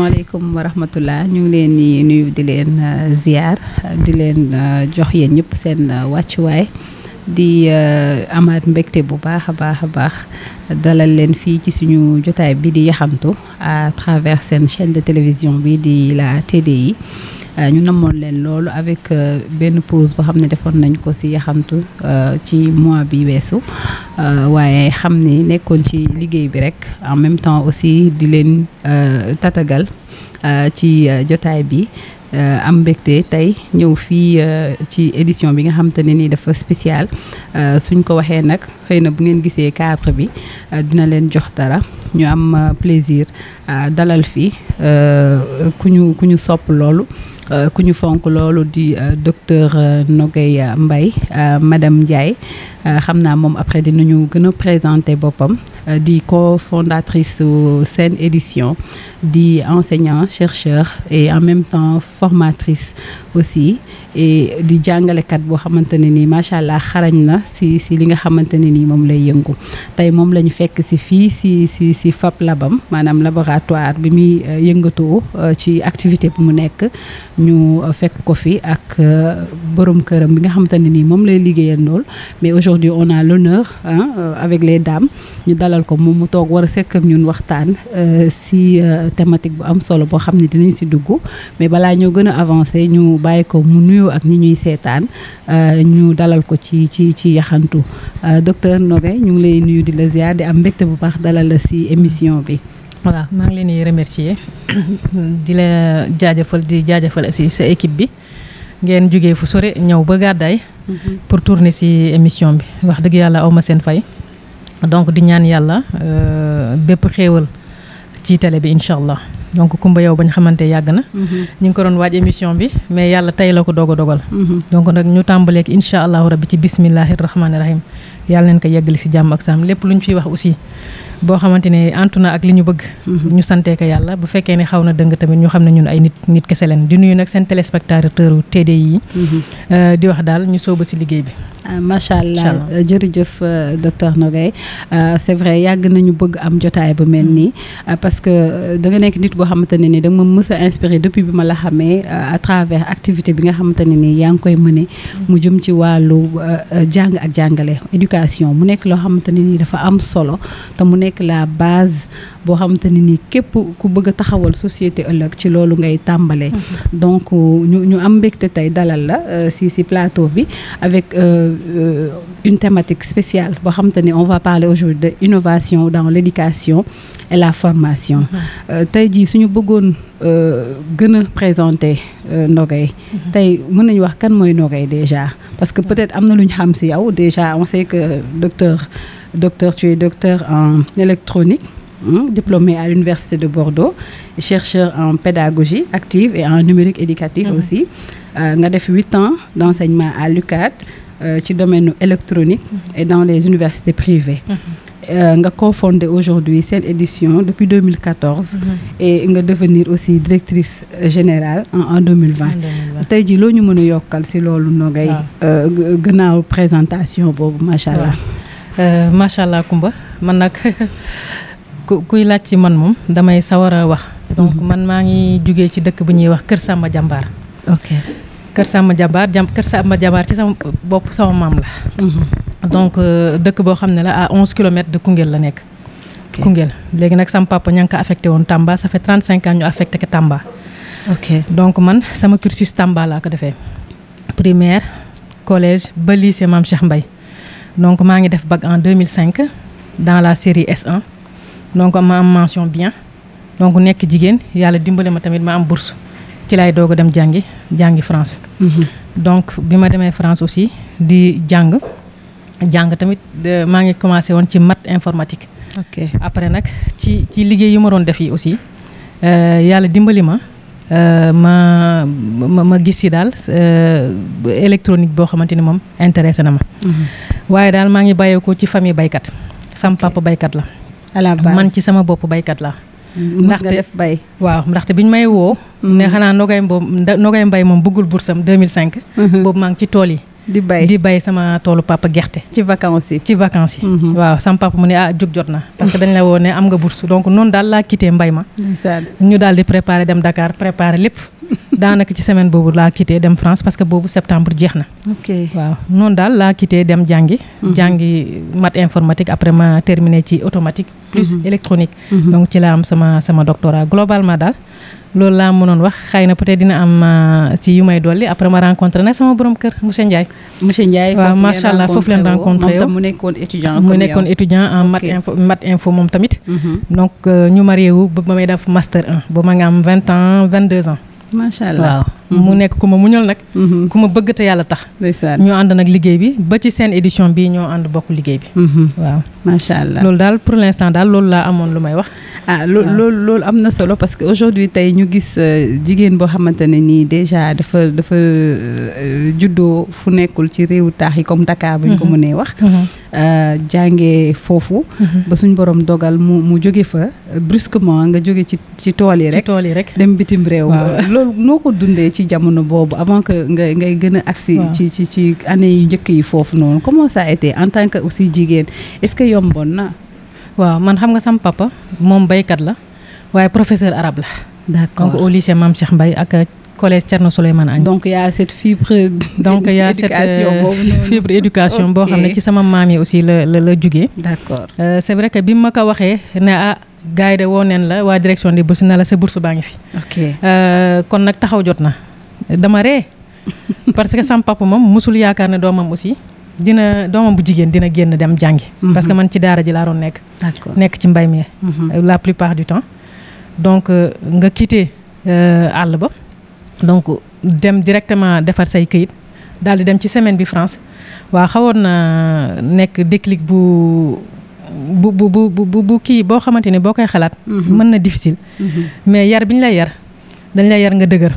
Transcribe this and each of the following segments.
maaleykum wa rahmatullah ñu ngi leen di nuyu di leen ziar di leen jox yéen ñëpp seen wàccuwaay di amaat mbégte bu baax a baax dalal leen fii ci suñu jotaay bi di yaxantu à travers seen chaîne de télévision bi di la TDI ñu namoon leen loolu avec benn pause boo xam ne defoon nañ ko ci yaxantu ci mois bi weesu waaye xam ni nekkoon ci liggéey bi rek en même temps aussi di leen tatagal ci jotaay bi am mbégte tey ñëw fii ci édition bi nga xam te ne nii dafa spécial suñ ko waxee nag xëy na bu ngeen gisee cadre bi dina leen jox dara ñu am plaisir dalal fii ku ñu sopp loolu ku ñu fonk loolu di docteur Nogaye Mbaye madame Ndiaye xam naa moom après dinañu gën a présenter boppam di cofondatrice Sen Édition di enseignant chercheur et en même temps formatrice aussi et di jàngalekat boo xamante ne nii macha allah xarañ na si li nga xamante ne nii moom lay yëngu tey moom la ñu fekk si fii si Fab Labam maanaam laboratoire bi muy yëngatoo ci activité bi mu nekk ñu fekk ko fi ak borom këram bi nga xamante ne nii moom lay liggéeyal lool mais aujourd'hui on a l'honneur avec les dames ñu dalal ko moom mu toog war a sekk ak ñun waxtaan si thématique bu am solo boo xam ne dinañ si dugg mais balaa ñoo gën a avancer ñu bàyyi ko mu nuyoo ak ñi ñuy seetaan ñu dalal ko ci yaxantu docteur Nogaye ñu ngi lay nuyu di la ziar di am mbégte bu baax dalal la si émission bi. waaw maa ngi leen di remercier di la jaajëfal aussi sa équipe bi ngeen jógee fu sore ñëw ba gàddaay pour tourner ci émission bi wax dëgg yàlla awma seen fay donc di ñaan yàlla bépp xéewal ci télé bi incha allah donc Kumba yow bañ xamante yàgg na ñu ngi ko doon waaj émission bi mais yàlla tey la ko doog a dogal donc nag ñu tàmbaleek incha allahu rabbi ci bismillahi rahmaani rahim yàlla neen ko yeggali ci jàmm ak saam lépp lu ñu fiy wax aussi boo xamante ne antu na ak li ñu bëgg ñu santee ko yàlla bu fekkee ne xaw na dëng tamit ñu xam ne ñun ay nit kese leen di nuyu nag seen téléspectateur TDI yi di wax daal ñu sóoba ci liggéey bi macha allah jërëjëf docteur Nogaye c'est vrai yàgg nañu bëgg am jotaay bu mel nii parce que da nga nekk nit boo xamante ne ni da nga ma mës a inspiré depuis bi ma la xamee à travers activité bi nga xamante ne nii yaa ngi koy mëne mu jëm ci wàllu jàng ak jàngale éducation mu nekk loo xamante ne nii dafa am solo te mu nekk la base boo xamante ne nii képp ku bëgg a taxawal société ëllëg ci loolu ngay tàmbalee donc ñu am mbégte tey dalal la si plateau bi avec une thématique spéciale boo xamante ne on va parler aujourd'hui de innovation dans l'éducation et la formation tey jii suñu bëggoon gën a présenter Nogaye tey mën nañu wax kan mooy Nogaye déjà parce que peut-être am na lu ñu xam ci yow déjà on sait que docteur tu es docteur en électronique diplômé à l'université de Bordeaux chercheur en pédagogie active et en numérique éducatif aussi nga def 8 ans d'enseignement à l'UCAD ci domaine électronique et dans les universités privées nga cofondé aujourd'hui Sen Édition depuis 2014 et nga devenir aussi directrice générale en 2020 tey jii loo ñu mën a yokkal ci loolu Nogaye gannaaw présentation boobu macha allah macha allah Kumba man nag kuy laaj ci man moom damay sawar a wax donc man maa ngi jugee ci dëkk bu ñuy wax Kër Samba Jambaar Kër Samba Jambaar ci sama bopp sama maam la donc dëkk boo xam ne la à 11 kilomètres de Koungheul la nekk Koungheul léegi nag sama papa ña ngi ko affecté woon Tamba ça fait 35 ans ñu affecté ko Tamba donc man sama cursus Tamba laa ko defee primaire collège ba lycée Mame Cheikh Mbaye donc maa ngi def bac en 2005 dans la série S1 donc ma am mention bien donc nekk jigéen yàlla dimbale ma tamit ma am bourse ci laay doog a dem jàngi France donc bi ma demee France aussi di jàng tamit maa ngi commencé woon ci maths informatique après nag ci liggéey yu ma doon def yi aussi yàlla dimbali ma ma gis ci daal électronique boo xamante ni moom intéressé na ma waaye daal maa ngi bàyyeekoo ci famille baykat sama papa baykat la à la base man ci sama bopp baykat la ndaxte nga def bay waaw ndaxte biñ may woo ne xanaa Nogaye Mbaye moom bëggul boursam 2005 boobu maa ngi ci tool yi di bay sama toolu papa gerte. ci vacances yi. waaw sama papa mu ne jóg jot na parce que dañ la woo ne am nga bourse donc noonu daal laa quitté mbay ma. ñu daal di préparer dem Dakar préparer lépp. daanaka ci semaine boobu laa quitté dem France parce que boobu septembre jeex na. waaw noonu daal laa quitté dem jàngi. jàngi maths informatique après ma terminé ci automatique. plus électronique. donc ci laa am sama doctorat globalement daal. loolu laa mënoon wax xëy na peut-être dina am ci yu may dolli après ma rencontré nag sama borom kër monsieur Ndiaye. waaw macha allah foofu leen rencontré yow mu nekkoon étudiant en maths info moom tamit. donc ñu marié wu ba may def master 1 ba ma nga am 20 ans 22 ans. macha allah waaw mu nekk ku ma muñal nag. ku ma bëgg te yàlla tax. ñoo ànd nag liggéey bi ba ci seen édition bi ñoo ànd bokk liggéey bi. waaw macha allah loolu daal pour l'instant daal loolu laa amoon lu may wax. loolu am na solo parce que aujourd'hui tey ñu gis jigéen boo xamante ne nii déjà dafa juddoo fu nekkul ci réewu taax yi comme Dakar bu ñu ko mënee wax. jàngee foofu. ba suñ borom dogal mu jóge fa brusquement nga jóge ci tool yi rek. dem bitim réew. loolu noo ko dundee ci jamono boobu avant que ngay gën a agsi ci année yu njëkk yi foofu noonu comment ça a été en tant que aussi jigéen est-ce que yomboon na. waaw man xam nga sam papa moom baykat la waaye professeur arabe la. d'accord donc au lycée Mame Cheikh Mbaye ak collège Thierno Souleymane Agne. donc y a cette fibre. donc y a cette fibre éducation boo xam ne ci sama maam yi aussi la jugee. d'accord c'est vrai que bi ma ko waxee ne gars yi de woo neen la waa direction di bourse na la sa bourse baa ngi fi. kon nag taxaw jot na dama ree parce que sam papa moom musul yaakaar ne doomam aussi. doomam bu jigéen dina génn dem jàngi. parce que man ci daara ji laa doon nekk. nekk ci mbay mi. la plupart du temps. donc nga quitté àll ba. donc dem directement defar say këyit daal di dem ci semaine bi France waa xawoon na nekk déclic bu kii boo xamante ni boo koy xalaat. mën na difficile. mais yar bi ñu lay yar dañ lay yar nga dëgër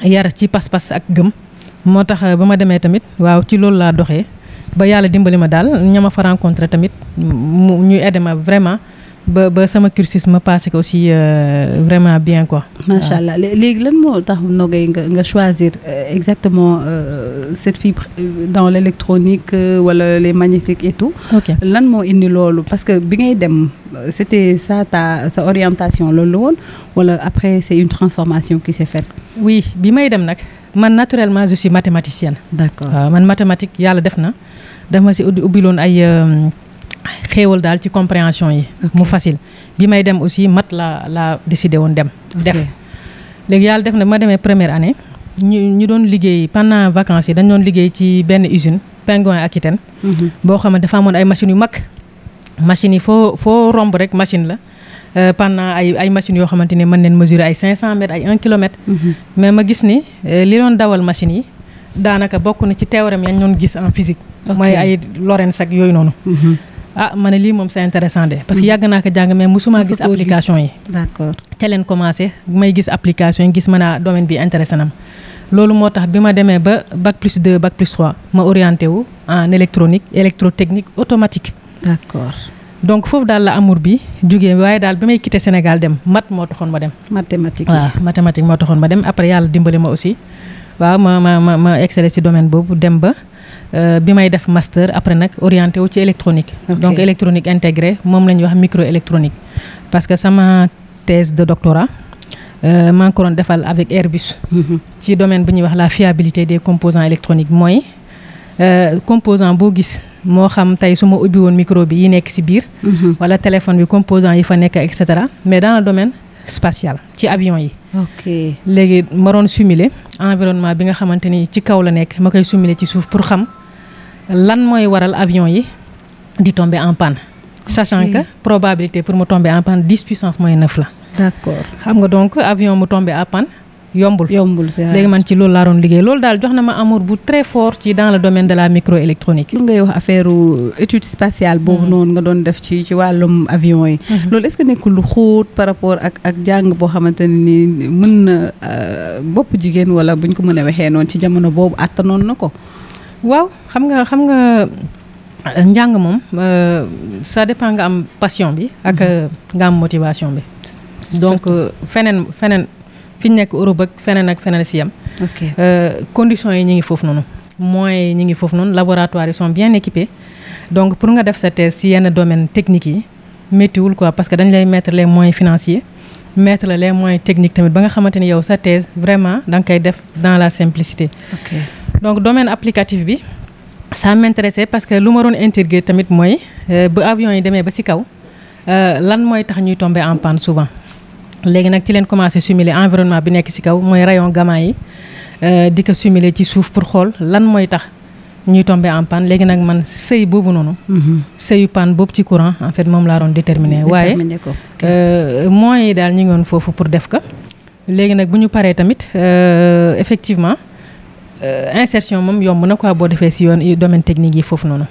yar ci pas-pas ak gëm. moo tax ba ma demee tamit waaw ci loolu laa doxee ba yàlla dimbali ma daal ña ma fa rencontré tamit ñu aidé ma vraiment ba sama cursus ma passé ko aussi vraiment bien quoi. macha allah léegi lan moo tax Nogay nga choisir exactement cette fibre dans l'électronique wala les magnétiques et tout. lan moo indi loolu parce que bi ngay dem c'était ça sa orientation loolu la woon wala après c'est une transformation qui s'est faite. oui bi may dem nag. man naturellement je suis mathématicienne. d'accord waaw man mathématique yàlla def na dama si ubbiloon ay xéewal daal ci compréhension yi. mu facile bi may dem aussi mat la décidé woon dem. def léegi yàlla def na ma demee première année ñu doon liggéey pendant vacances yi dañ doon liggéey ci benn usine Penguin Aquitaine. boo xam ne dafa amoon ay machines yu mag. machines yi foo romb rek machine la. pendant ay machines yoo xamante ne mën neen mesurer ay 500 mètres ay 1 kilomètre. mais ma gis ni li doon dawal machines yi daanaka bokk na ci théorème yañ doon gis en physique. mooy ay Lorentz ak yooyu noonu. ma ne lii moom c'est intéressant de parce que yàgg naa ko jàng mais musuma gis application yi. d'accord ca leen commencé may gis application yi gis ma naa domaine bi intéressé na ma loolu moo tax bi ma demee ba bac plus 2 bac plus 3 ma orienté wu en électronique électrotechnique automatique. d'accord. donc foofu daal la amour bi jugee waaye daal bi may quitté Sénégal dem mat moo taxoon ma dem. mathématique waaw mathématique moo taxoon ma dem après yàlla dimbali ma aussi waaw ma excellé ci domaine boobu dem ba bi may def master après nag orienté wu ci électronique. donc électronique intégrée moom la ñuy wax microélectronique. parce que sama thèse de doctorat maa ngi ko doon defal avec Airbus. ci domaine bu ñuy wax la fiabilité des composants électroniques mooy composant boo gis. moo xam tey su ma ubbi woon micro bi yi nekk ci biir. wala téléphone bi composant yi fa nekk et cetera mais dans le domaine spatial ci avion yi. léegi ma doon simuler environnement bi nga xamante ni ci kaw la nekk ma koy simuler ci suuf pour xam lan mooy waral avion yi di tomber en panne. sachant que probabilité pour mu tomber en panne 10 puissance moins 9 la. d'accord xam nga donc avion mu tomber en panne. yombul c'est léegi man ci loolu laa doon liggéey loolu daal jox na ma amour bu très fort ci dans le domaine de la microélectronique. lu ngay wax affaire étude spatiale boobu noonu nga doon def ci wàllum avion yi. loolu est-ce que nekkul lu xóot par rapport ak jàng boo xamante ne ni mën na bopp jigéen wala buñ ko mën a waxee noonu ci jamono boobu àttanoon na ko. waaw xam nga njàng moom ça dépend nga am passion bi. ak nga am motivation bi. donc feneen. fi ñu nekk Europe ak feneen si yam. conditions yi ñu ngi foofu noonu. moyens ñi ngi foofu noonu laboratoires yi sont bien équipés donc pour nga def sa thèse si yenn domaine technique yi méttiwul quoi parce que dañ lay mettre les moyens financiers mettre les moyens techniques tamit ba nga xamante ni yow sa thèse vraiment da nga koy def dans la simplicité. Donc domaine applicatif bi ça m'intéressait parce que lu ma doon intriguer tamit mooy bu avion yi demee ba ci kaw lan mooy tax ñuy tomber en panne souvent léegi nag ci leen commencé simuler environnement bi nekk ci kaw mooy rayon gamma yi di ko simuler ci suuf pour xool lan mooy tax ñuy tomber en panne léegi nag man seuil boobu noonu. seuil panne boobu ci courant en fait moom laa doon déterminer. waaye moyens yi daal ñu ngi woon foofu pour def ko léegi nag bu ñu paree tamit effectivement insertion moom yomb na quoi boo defee ci yoon domaine technique yi foofu noonu.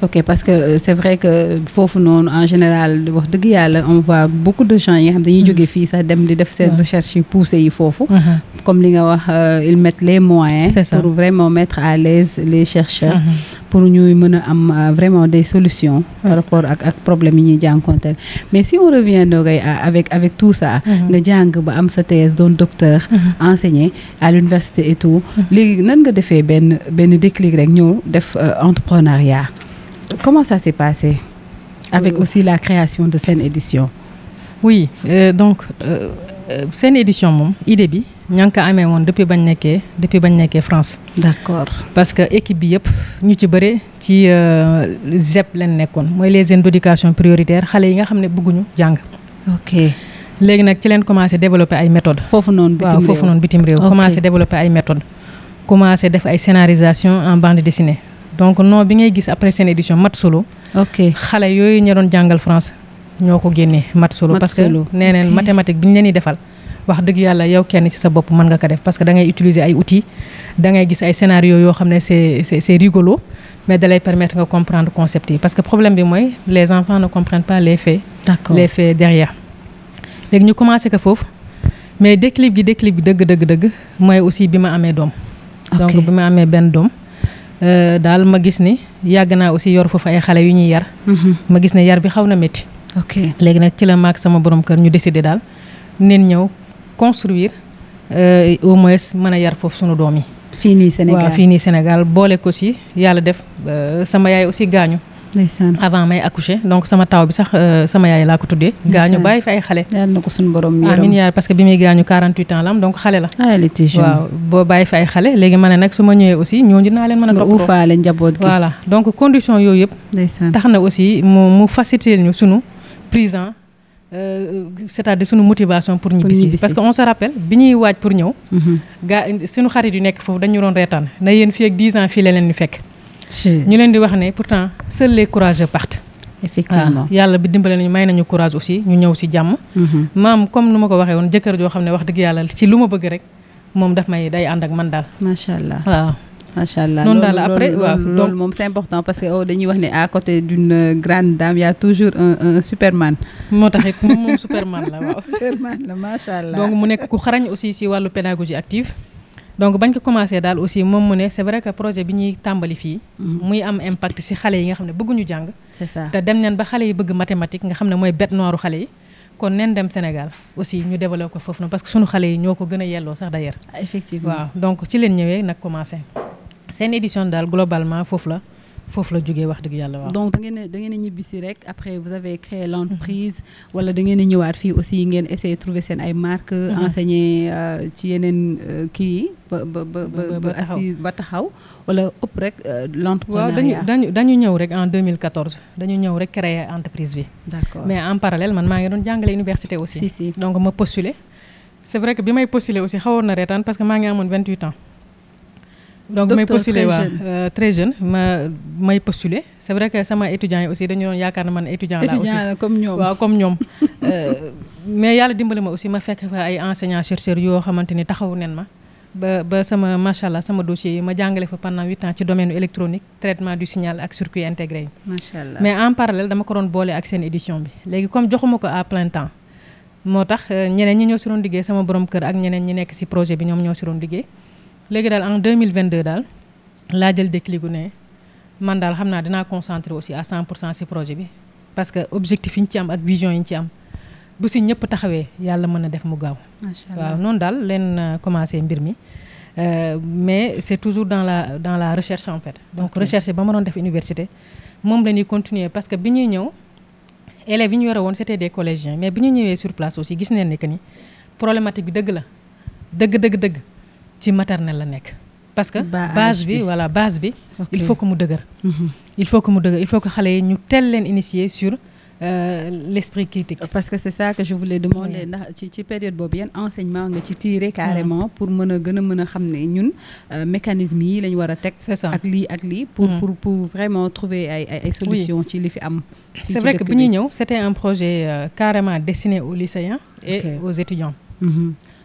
Ok, parce que c'est vrai que foofu noonu en général wax dëgg yàlla on voit beaucoup de gens yi nga xam dañuy jóge fii sax dem di def seen recherche yi poussé yi foofu. Comme li nga wax ils mettent les moyens. Pour vraiment mettre à l'aise les chercheurs. Pour ñuy mën a am vraiment des solutions. Par rapport ak problème yi ñuy jànkonteel mais si on revient Nogay avec tout ça. nga jàng ba am sa thèse doon docteur. enseigner à l'université et tout. léegi nan nga defee benn déclic rek ñëw def entrepreneuriat. Comment ça s'est passé avec aussi la création de Sen Édition? Oui, donc Sen Édition moom idée bi ña ngi ko amee woon depuis bañ nekkee France. D'accord. Parce que équipe bi yëpp ñu ci bëre ci ZEP leen nekkoon mooy les zones d'éducation prioritaire xale yi nga xam ne bëgguñu jàng. Ok. léegi nag ci leen commencé développer ay méthodes. foofu noonu bitim réew. Commencé développer ay méthodes. Commencé def ay scénarisation en bande dessinée. Donc non bi ngay gis après Sen Édition mat solo. ok xale yooyu ña doon jàngal France ñoo ko génnee mat solo. parce que nee neen mathématique bi ñu leen di defal wax dëgg yàlla yow kenn ci sa bopp mën nga ko def parce que da ngay utiliser ay outils da ngay gis ay scénario yoo xam ne c'est rigolo mais da lay permettre nga comprendre concept yi parce que problème bi mooy les enfants ne comprennent pas les faits. D'accord. Les faits derrière. léegi ñu commencé ko foofu mais déclic bi dëgg mooy aussi bi ma amee doom. donc bi ma amee benn doom. daal ma gis ni yàgg naa aussi yor foofu ay xale yu ñuy yar. ma gis ne yar bi xaw na métti. léegi nag ci la maag sama borom kër ñu décidé daal neen ñëw construire au moins mën a yar foofu sunu doom yi. fii nii Sénégal boole ko si yàlla def sama yaay aussi gaañu. avant may accoucher donc sama taw bi sax sama yaay laa ko tuddee. gaañu bàyyi fi ay xale. yàlla na ko suñu borom yërëm. amiin yaa parce que bi muy gaañu 48 ans la am donc xale la. waaw boo bàyyi fi ay xale léegi ma ne nag su ma ñëwee aussi ñooñu naa leen mën a toppatoo. nga uufaale njaboot gi. voilà donc condition yooyu yëpp. tax na aussi mu faciliter ñu sunu prise en c'est-à-dire sunu motivation pour ñibbisi parce que on se rappelle bi ñuy waaj pour ñëw. gaa sunu xarit yu nekk foofu dañu doon reetaan na yéen fii ak 10 ans fii la leen di fekk. ñu leen di wax ne pourtant seuls les courageux partent. Effectivement yàlla bi dimbale nañu may nañu courage aussi ñu ñëw ci jàmm. maam comme nu ma ko waxee woon jëkkër joo xam ne wax dëgg yàlla ci lu ma bëgg rek moom daf may day ànd ak man daal. macha allah waaw. macha allah noonu daal après waaw loolu moom c'est important parce que dañuy wax ne à côté d'une grande dame y a toujours un Superman. moo tax it moom Superman la waaw. Superman la macha allah. donc mu nekk ku xarañ aussi ci wàllu pédagogie active. donc bañ ko commencé daal aussi moom mu ne c'est vrai que projet bi ñuy tàmbali fii. muy am impact ci xale yi nga xam ne bëgguñu jàng. c'est ça te dem nañ ba xale yi bëgg mathématique nga xam ne mooy bête noire xale yi. kon neen dem Sénégal aussi ñu développé ko foofu na parce que sunu xale yi ñoo ko gën a yelloo sax d'ailleurs. effectivement waaw donc ci leen ñëwee nag commencé. Sen Édition daal globalement foofu la jógee wax dëgg yàlla waaw. donc da ngeen a ñibbisi rek après vous avez créé l'entreprise wala da ngeen a ñëwaat fii aussi ngeen essayer trouver seen ay marques. enseigner ci yeneen kii ba taxaw wala ëpp rek l'entrepreneuriat. waaw dañu ñëw rek en 2014 dañu ñëw rek créer entreprise bi. d'accord mais en parallèle man maa ngi doon jàngale université aussi. si. donc ma postuler c'est vrai que bi may postuler aussi xawoon na reetaan parce que maa ngi amoon 28 ans. donc may postuler très jeune may postuler c'est vrai que sama étudiants yi aussi dañu doon yaakaar ne man étudiant la aussi comme ñoom waaw comme ñoom mais yàlla dimbali ma aussi ma fekk fa ay enseignants chercheurs yoo xamante ni taxawu nen ma ba sama machallah sama dossier yi ma jàngale fa pendant 8 ans ci domaine électronique traitement du signal ak circuit intégré yi. machallah mais en parallèle dama ko doon boole ak Sen Édition bi léegi comme joxuma ko à plein temps moo tax ñeneen ñi ñoo si doon liggéey sama borom kër ak ñeneen ñi nekk si projet bi ñoom ñoo si doon liggéey. léegi daal en 2022 daal laa jël déclic gu ne man daal xam naa dinaa concentrer aussi à 100% ci projet bi parce que objectif yi ñu ci am ak vision yi ñu ci am bu ci ñëpp taxawee yàlla mën na def mu gaaw. macha allah waaw noonu daal leen commencé mbir mi mais c'est toujours dans la recherche en fait. Donc recherche ba ma doon def université moom la ñuy continuer parce que bi ñuy ñëw élèves yi ñu yore woon c'était des collégiens mais bi ñu ñëwee sur place aussi gis neen ni que ni problématique bi dëgg la dëgg ci maternelle la nekk. parce que base bi il faut que mu dëgër. il faut que xale yi ñu teel leen initier sur l'esprit critique. parce que c'est ça que je voulais demander ndax ci période boobu yan enseignement nga ci tirer carrément pour mën a xam ne ñun mécanisme yi lañ war a teg. c'est ça ak lii pour vraiment trouver ay solutions ci li fi am. c'est vrai que bi ñuy ñëw c'était un projet carrément destiné aux lycéens et aux étudiants.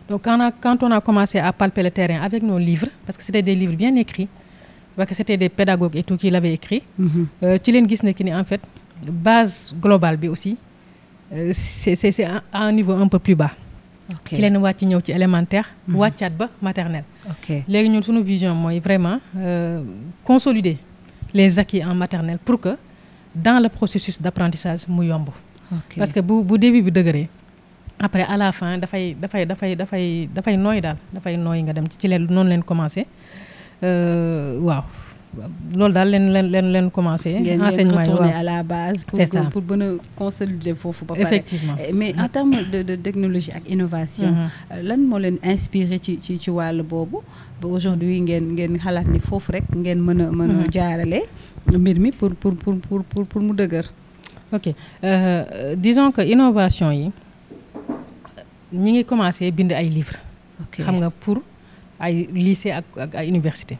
Donc quand on a commencé à palper le terrain avec nos livres, parce que c'était des livres bien écrits, parce que c'était des pédagogues et tout qui l'avaient écrit, ci leen gis ne ki ni en fait base globale bi aussi c'est à un niveau un peu plus bas. ci leen wàcc ñëw ci élémentaire wàccaat ba maternelle. léegi ñun suñu vision mooy vraiment consolider les acquis en maternelle pour que dans le processus d'apprentissage mu yomb. parce que bu début bi dëgëree après à la fin dafay nooy daal dafay nooy nga dem ci leen noonu leen commencé waaw loolu daal leen commencé. enseignement yi retourner à la base. pour mën a consolider foofu ba pare. effectivement mais en termes de technologie ak innovation. lan moo leen inspiré ci wàll boobu ba aujourd'hui ngeen xalaat ni foofu rek ngeen mën a jaarale mbir mi pour mu dëgër. ok disons que innovation yi. ñi ngi commencé bind ay livres. xam nga pour ay lycée ak ay université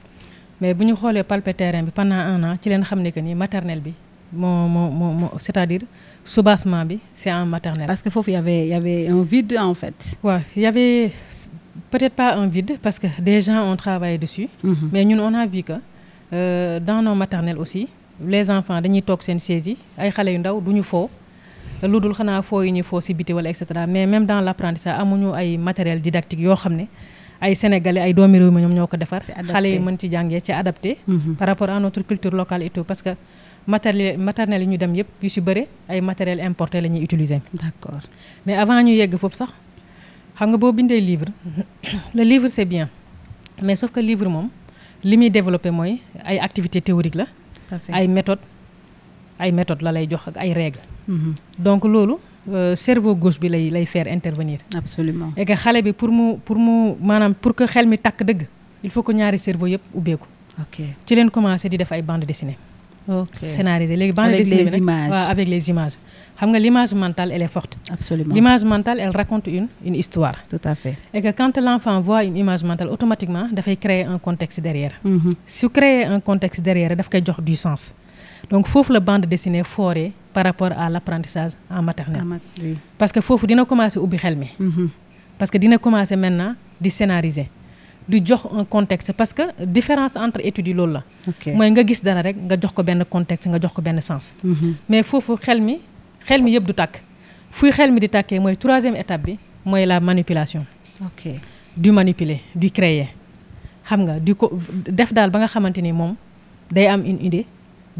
mais bu ñu xoolee palper terrain bi pendant 1 an ci leen xam ne que ni maternelle bi moo c'est-à-dire soubassement bi c'est en maternelle. parce que foofu y avait un vide en fait. waaw y avait peut-être pas un vide parce que des gens ont travaillé dessus. mais ñun on a vu que dans nos maternelles aussi les enfants dañuy toog seen siège yi ay xale yu ndaw duñu foo. lu dul xanaa foo yi ñu foo si biti wala et cetera mais même dans l'apprentissage amuñu ay matériel didactique yoo xam ne ay sénégalais ay doomi réew mi ñoom ñoo ko defar. xale yi mën ci jàngee ci adapté. par rapport à notre culture locale et tout parce que maternelle yi ñu dem yëpp yu si bëre ay matériel importé la ñuy utiliser. d'accord mais avant ñu yegg foofu sax xam nga boo bindee livre le livre c'est bien mais sauf que livre moom li muy développé mooy ay activités théoriques la. ay méthodes la lay jox ak ay règles. donc loolu cerveau gauche bi lay faire intervenir. absolument et que xale bi pour mu maanaam pour que xel mi takk dëgg il faut que ñaari cerveau yëpp ubbeeku. ci leen commencé di def ay bande dessinée. scénarisé léegi bande dessinée bi nag waaw avec les images. xam nga l'image mentale elle est forte. absolument l'image mentale elle raconte une histoire. tout à fait et que quand l'enfant voit une image mentale automatiquement dafay créer un contexte derrière. su créer un contexte derrière daf koy jox du sens. donc foofu la bande dessinée foree par rapport à l'apprentissage en maternelle. parce que foofu dina commencer ubbi xel mi. parce que dina commencer maintenant di scénariser di jox un contexte parce que différence entre études yi loolu la. mooy nga gis dara rek nga jox ko benn contexte nga jox ko benn sens. mais foofu xel mi yëpp du tàkk fuy xel mi di tàkkee mooy 3e étape bi mooy la manipulation. du manipuler du créer xam nga du ko def daal ba nga xamante ni moom day am une idée.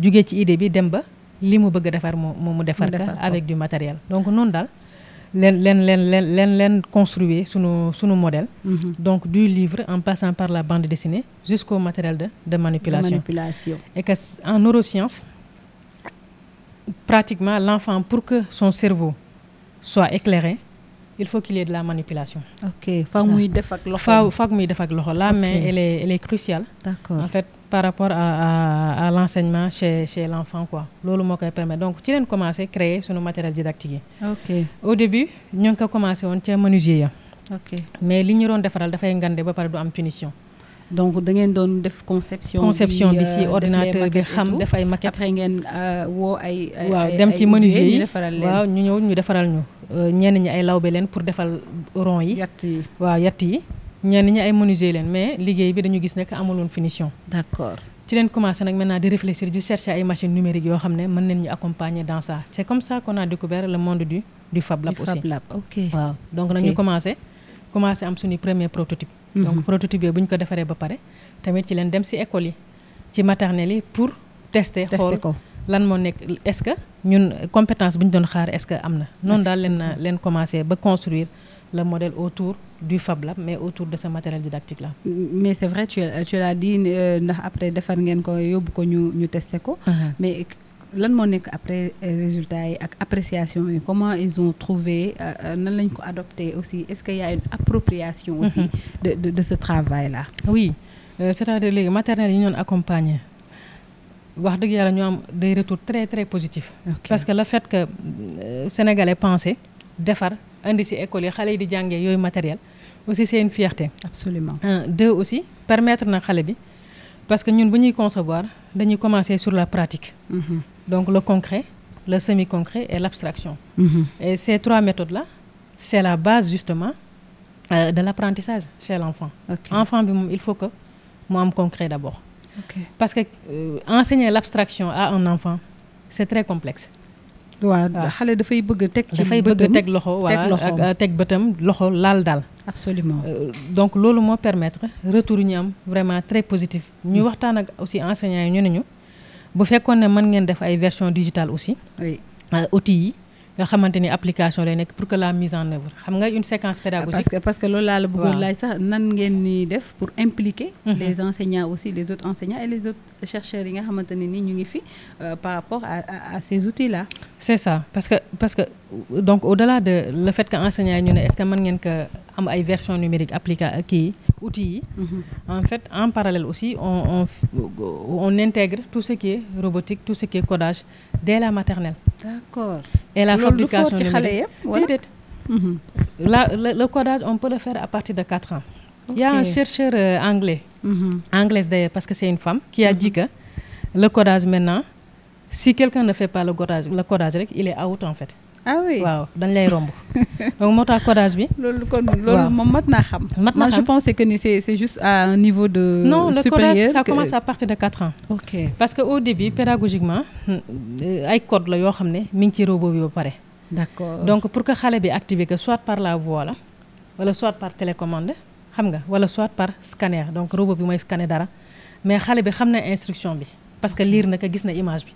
jugee ci idée bi dem ba li mu bëgg a defar mu defar ka avec du matériel donc noonu daal leen construire sunu modèle. donc du livre en passant par la bande dessinée jusqu'au matériel de manipulation. Et que en neurosciences pratiquement l'enfant pour que son cerveau soit éclairé il faut qu'il y ait de la manipulation. foog muy def ak loxo. foog muy def ak loxo la main elle est cruciale. d'accord en fait par rapport à l'enseignement chez l'enfant quoi loolu moo koy permettre donc ci leen commencé créer sunu matériel didactique yi. au début ñu ngi ko commencé woon ca menuisier ya. mais li ñu doon defaral dafay ngande ba pare du am finition. donc da ngeen doon def conception bi ci ordinateur bi xam def ay maquette. après ngeen woo ay waaw dem ci menuisier yi waaw ñu ñëw ñu defaral ñu ñenn ñi ay lawbe leen pour defal rond yi. yatt yi ñenn ñi ay menuisier leen mais liggéey bi dañu gis ne que amuloon finition. d'accord ci leen commencé nag maintenant di réfléchir di chercher ay machines numériques yoo xam ne mën nañ ñu accompagner dans ça c'est comme ça qu'on a découvert le monde du Fab Lab aussi. waaw donc nag ñu commencé am suñu premier prototype. donc prototype yooyu bu ñu ko defaree ba pare tamit ci leen dem ci école yi ci maternelle yi pour tester xool lan moo nekk est-ce que ñun compétence bu ñu doon xaar est-ce que am na noonu daal leen commencé ba construire le modèle autour du Fab Lab mais autour de ce matériel didactique là. Mais c'est vrai, tu l'as dit ndax après defar ngeen ko yóbbu ko ñu testé ko. Mais lan moo nekk après résultats yi ak appréciation yi comment ils ont trouvé nan lañ ko adopté aussi est-ce qu'il y a une appropriation aussi de ce travail là. Oui c'est-à-dire léegi maternelle yi ñoon accompagner wax dëgg yàlla ñu am des retours très très positifs. Parce que le fait que sénégalais pensé defar indi ci école yi xale yi di jàngee yooyu matériel aussi c'est une fierté. Absolument. Deux aussi permettre na xale bi parce que ñun bu ñuy concevoir dañuy commencer sur la pratique. Donc le concret, le semi-concret et l'abstraction. Et ces trois méthodes-là, c'est la base justement de l'apprentissage chez l'enfant. Enfant, il faut que moi, je concret d'abord. Parce que enseigner l'abstraction à un enfant, c'est très complexe. xale dafay bëgg teg ci teg loxo voilà teg bëtam loxo laal daal. Absolument. Donc loolu moo permettre retour ñu am vraiment très positif. ñu waxtaan ak aussi enseignants yi ñu ne ñu bu fekkoon ne mën ngeen def ay version digitale aussi. Oui. Outils yi nga xamante ni application lay nekk pour que la mise en œuvre xam nga une séquence pédagogique. parce que loolu laa la bëggoon laaj sax nan ngeen ni def pour impliquer. les enseignants aussi les autres enseignants et les autres chercheurs yi nga xamante ne ni ñu ngi fi par rapport à ces outils là. C'est ça parce que donc au-delà de le fait que enseignants yi ñu ne est-ce que mën ngeen ko am ay version numérique appliquée kii outils yi. En fait en parallèle aussi on intègre tout ce qui est robotique tout ce qui est codage dès la maternelle. D'accord. Et la fabrication numérique. Le codage on peut le faire à partir de 4 ans. Il y a un chercheur anglais. Anglaise d'ailleurs parce que c'est une femme qui a dit que le codage maintenant si quelqu'un ne fait pas le codage rek il est out en fait. Ah oui waaw dañ lay romb donc moo tax codage bi. loolu moom mat naa xam. Moi je pensais que ni c'est juste à un niveau de. Non le supérieur codage ça commence à partir de 4 ans. Ok parce que au début pédagogiquement ay code la yoo xam ne mi ngi ci robot bi ba pare. D'accord. Donc pour que xale bi activer que soit par la voix la wala soit par télécommande xam nga wala soit par scanner donc robot bi mooy scanner dara mais xale bi xam na instruction bi parce que lire na ko gis na image bi.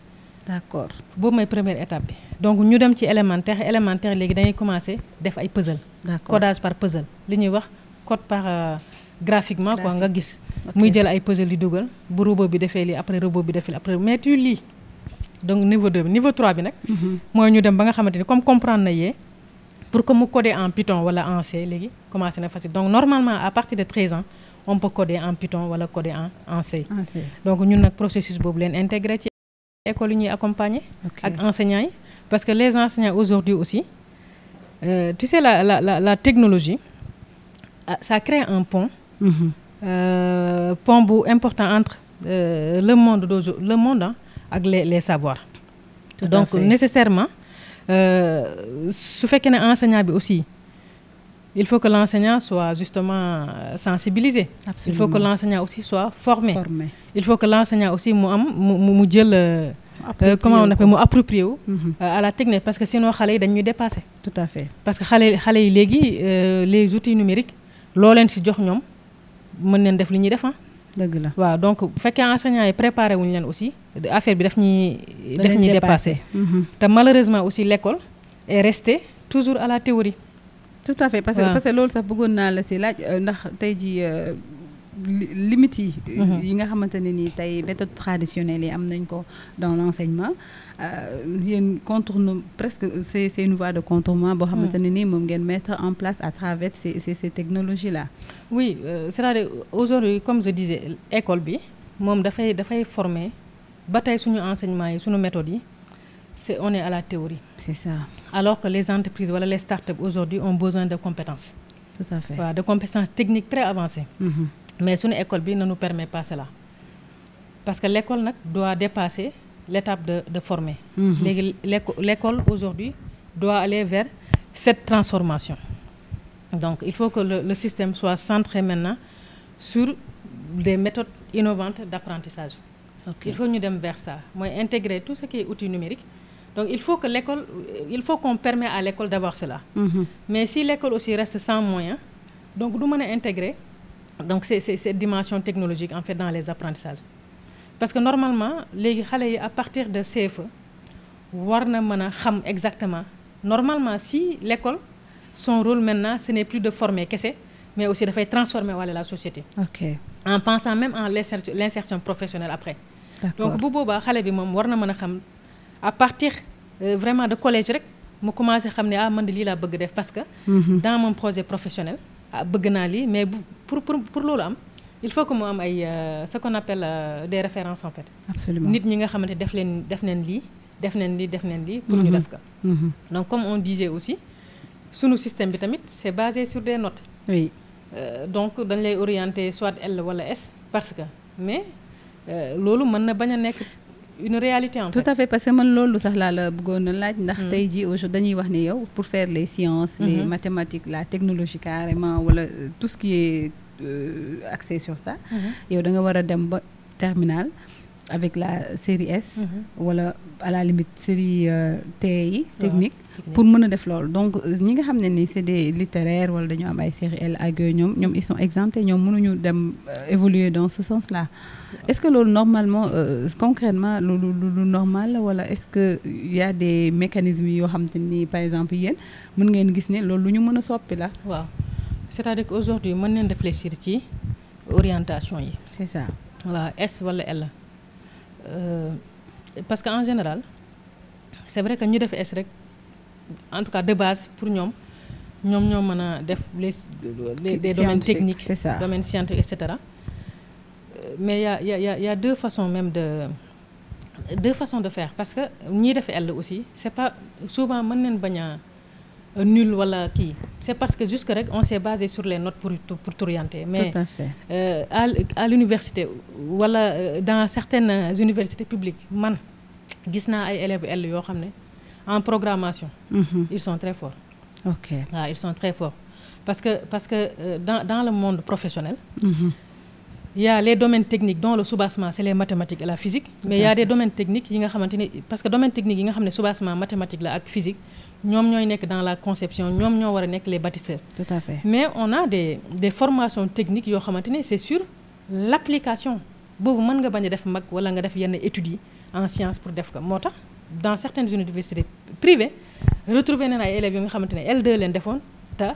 D'accord. boobu mooy première étape bi donc ñu dem ci élémentaire léegi dañuy commencer def ay puzzle. D'accord. Codage par puzzle li ñuy wax code par graphiquement quoi nga gis. muy jël ay puzzle di dugal bu robot bi defee lii après robot bi defee lii après mais tu lis donc niveau 2 bi niveau 3 bi nag. mooy ñu dem ba nga xamante ni comme comprendre na yee pour que mu coder en Python wala en C léegi commencé na facile donc normalement à partir de 13 ans on peut coder en Python wala coder en C. Donc ñun nag processus boobu leen intégré ci école yi ñuy accompagner ak enseignants yi parce que les enseignants aujourd'hui aussi tu sais la technologie ça crée un pont pont bu important entre le monde ak les savoirs. Donc nécessairement su fekkee ne enseignant bi aussi il faut que l'enseignant soit justement sensibilisé. Absolument. Il faut que l'enseignant aussi soit formé. Il faut que l'enseignant aussi mu jël comment on appelle mu approprié wu à la technique parce que sinon xale yi dañuy dépasser. Tout à fait. Parce que xale yi léegi les outils numériques loo leen ci jox ñoom mën neen def li ñuy def dëgg la waaw donc bu fekkee enseignants yi préparé wuñu leen aussi affaire bi daf ñuy dépasser. Te malheureusement aussi l'école est restée toujours à la théorie. Tout à fait parce que loolu sax bëggoon naa la si laaj ndax tey ji limites yi nga xamante ne nii tey méthode traditionnelle yi am nañ ko dans l'enseignement yéen contourne presque c'est une voie de contournement boo xamante ne nii moom ngeen mettre en place à travers ces technologies là. Oui c'est-à-dire aujourd'hui comme je disais école bi moom dafay former ba tey suñu enseignement yi suñu méthodes yi on est à la théorie. C'est ça. Alors que les entreprises wala les startups aujourd'hui ont besoin de compétences. Tout à fait. De compétences techniques très avancées. Mais suñu école bi ne nous permet pas cela parce que l'école nag doit dépasser l'étape de former. Léegi l'école aujourd'hui doit aller vers cette transformation. Donc il faut que le système soit centré maintenant sur des méthodes innovantes d'apprentissage. Il faut ñu dem vers ça mooy intégrer tout ce qui est outil numérique. Donc il faut qu'on permet à l'école d'avoir cela. Mais si l'école aussi reste sans moyens donc du mën a intégrer donc c'est cette dimension technologique en fait dans les apprentissages parce que normalement léegi xale yi à partir de CFE war na mën a xam exactement normalement si l'école son rôle maintenant ce n'est plus de former kese mais aussi dafay transformer wala la société. En pensant même en l'insertion professionnelle après. Donc bu boobaa xale bi moom war na mën a xam à partir vraiment de collège rek mu commencé xam ne man de lii laa bëgg def parce que dans mon projet professionnel bëgg naa lii mais pour loolu am il faut que mu am ay ce qu'on appelle des références en fait. Absolument. Nit ñi nga xamante def neen lii pour ñu def ko. Donc comme on disait aussi sunu système bi tamit c'est basé sur des notes. Oui. Donc dañ lay orienter soit L wala S parce que mais loolu mën na bañ a nekk une réalité en fait. Tout à fait parce que man loolu sax laa la bëggoon a laaj ndax tey jii aujourd'hui dañuy wax ni yow pour faire les sciences les mathématiques la technologie carrément wala tout ce qui est axé sur ça yow da nga war a dem ba terminale avec la série S wala à la limite série T yi technique pour mën a def loolu donc ñi nga xam ne ni c'est des littéraires wala dañoo am ay série L ak yooyu ñoom ils sont exemptés ñoom mënuñu dem évoluer dans ce sens là est-ce que loolu normalement concrètement lu normal la wala est-ce que y a des mécanismes yoo xam te ni par exemple yéen mën ngeen gis ne loolu lu ñu mën a soppi la. waaw c'est-à-dire qu'aujourd'hui mën neen réfléchir ci orientation yi. c'est ça. waaw S wala L. Parce qu'en général c'est vrai que ñu def S rek en tout cas de base pour ñoom ñoo mën a def des domaines techniques, c'est ça. Domaines scientifiques, etc. Mais il y a deux façons même de faire parce que ñiy def L aussi c'est pas souvent mën neen bañ a nul wala kii c'est parce que jusque rek on s'est basé sur les notes pour t'orienter mais tout à fait. À l'université wala dans certaines universités publiques man gis naa ay élèves L yoo xam ne en programmation ils sont très forts. OK. Ils sont très forts parce que dans le monde professionnel il y a les domaines techniques dont le soubassement c'est les mathématiques et la physique mais il y a des domaines techniques yi nga xamante ne parce que domaine technique yi nga xam ne soubassement mathématique la ak physique ñoom ñooy nekk dans la conception ñoom ñoo war a nekk les bâtisseurs. Tout à fait. Mais on a des formations techniques yoo xamante ne c'est sur l'application boobu mën nga bañ a def mag wala nga def yenn études yi en sciences pour def ko moo tax dans certaines universités privées retrouver nañ ay élèves yi nga xamante ne L2 leen defoon te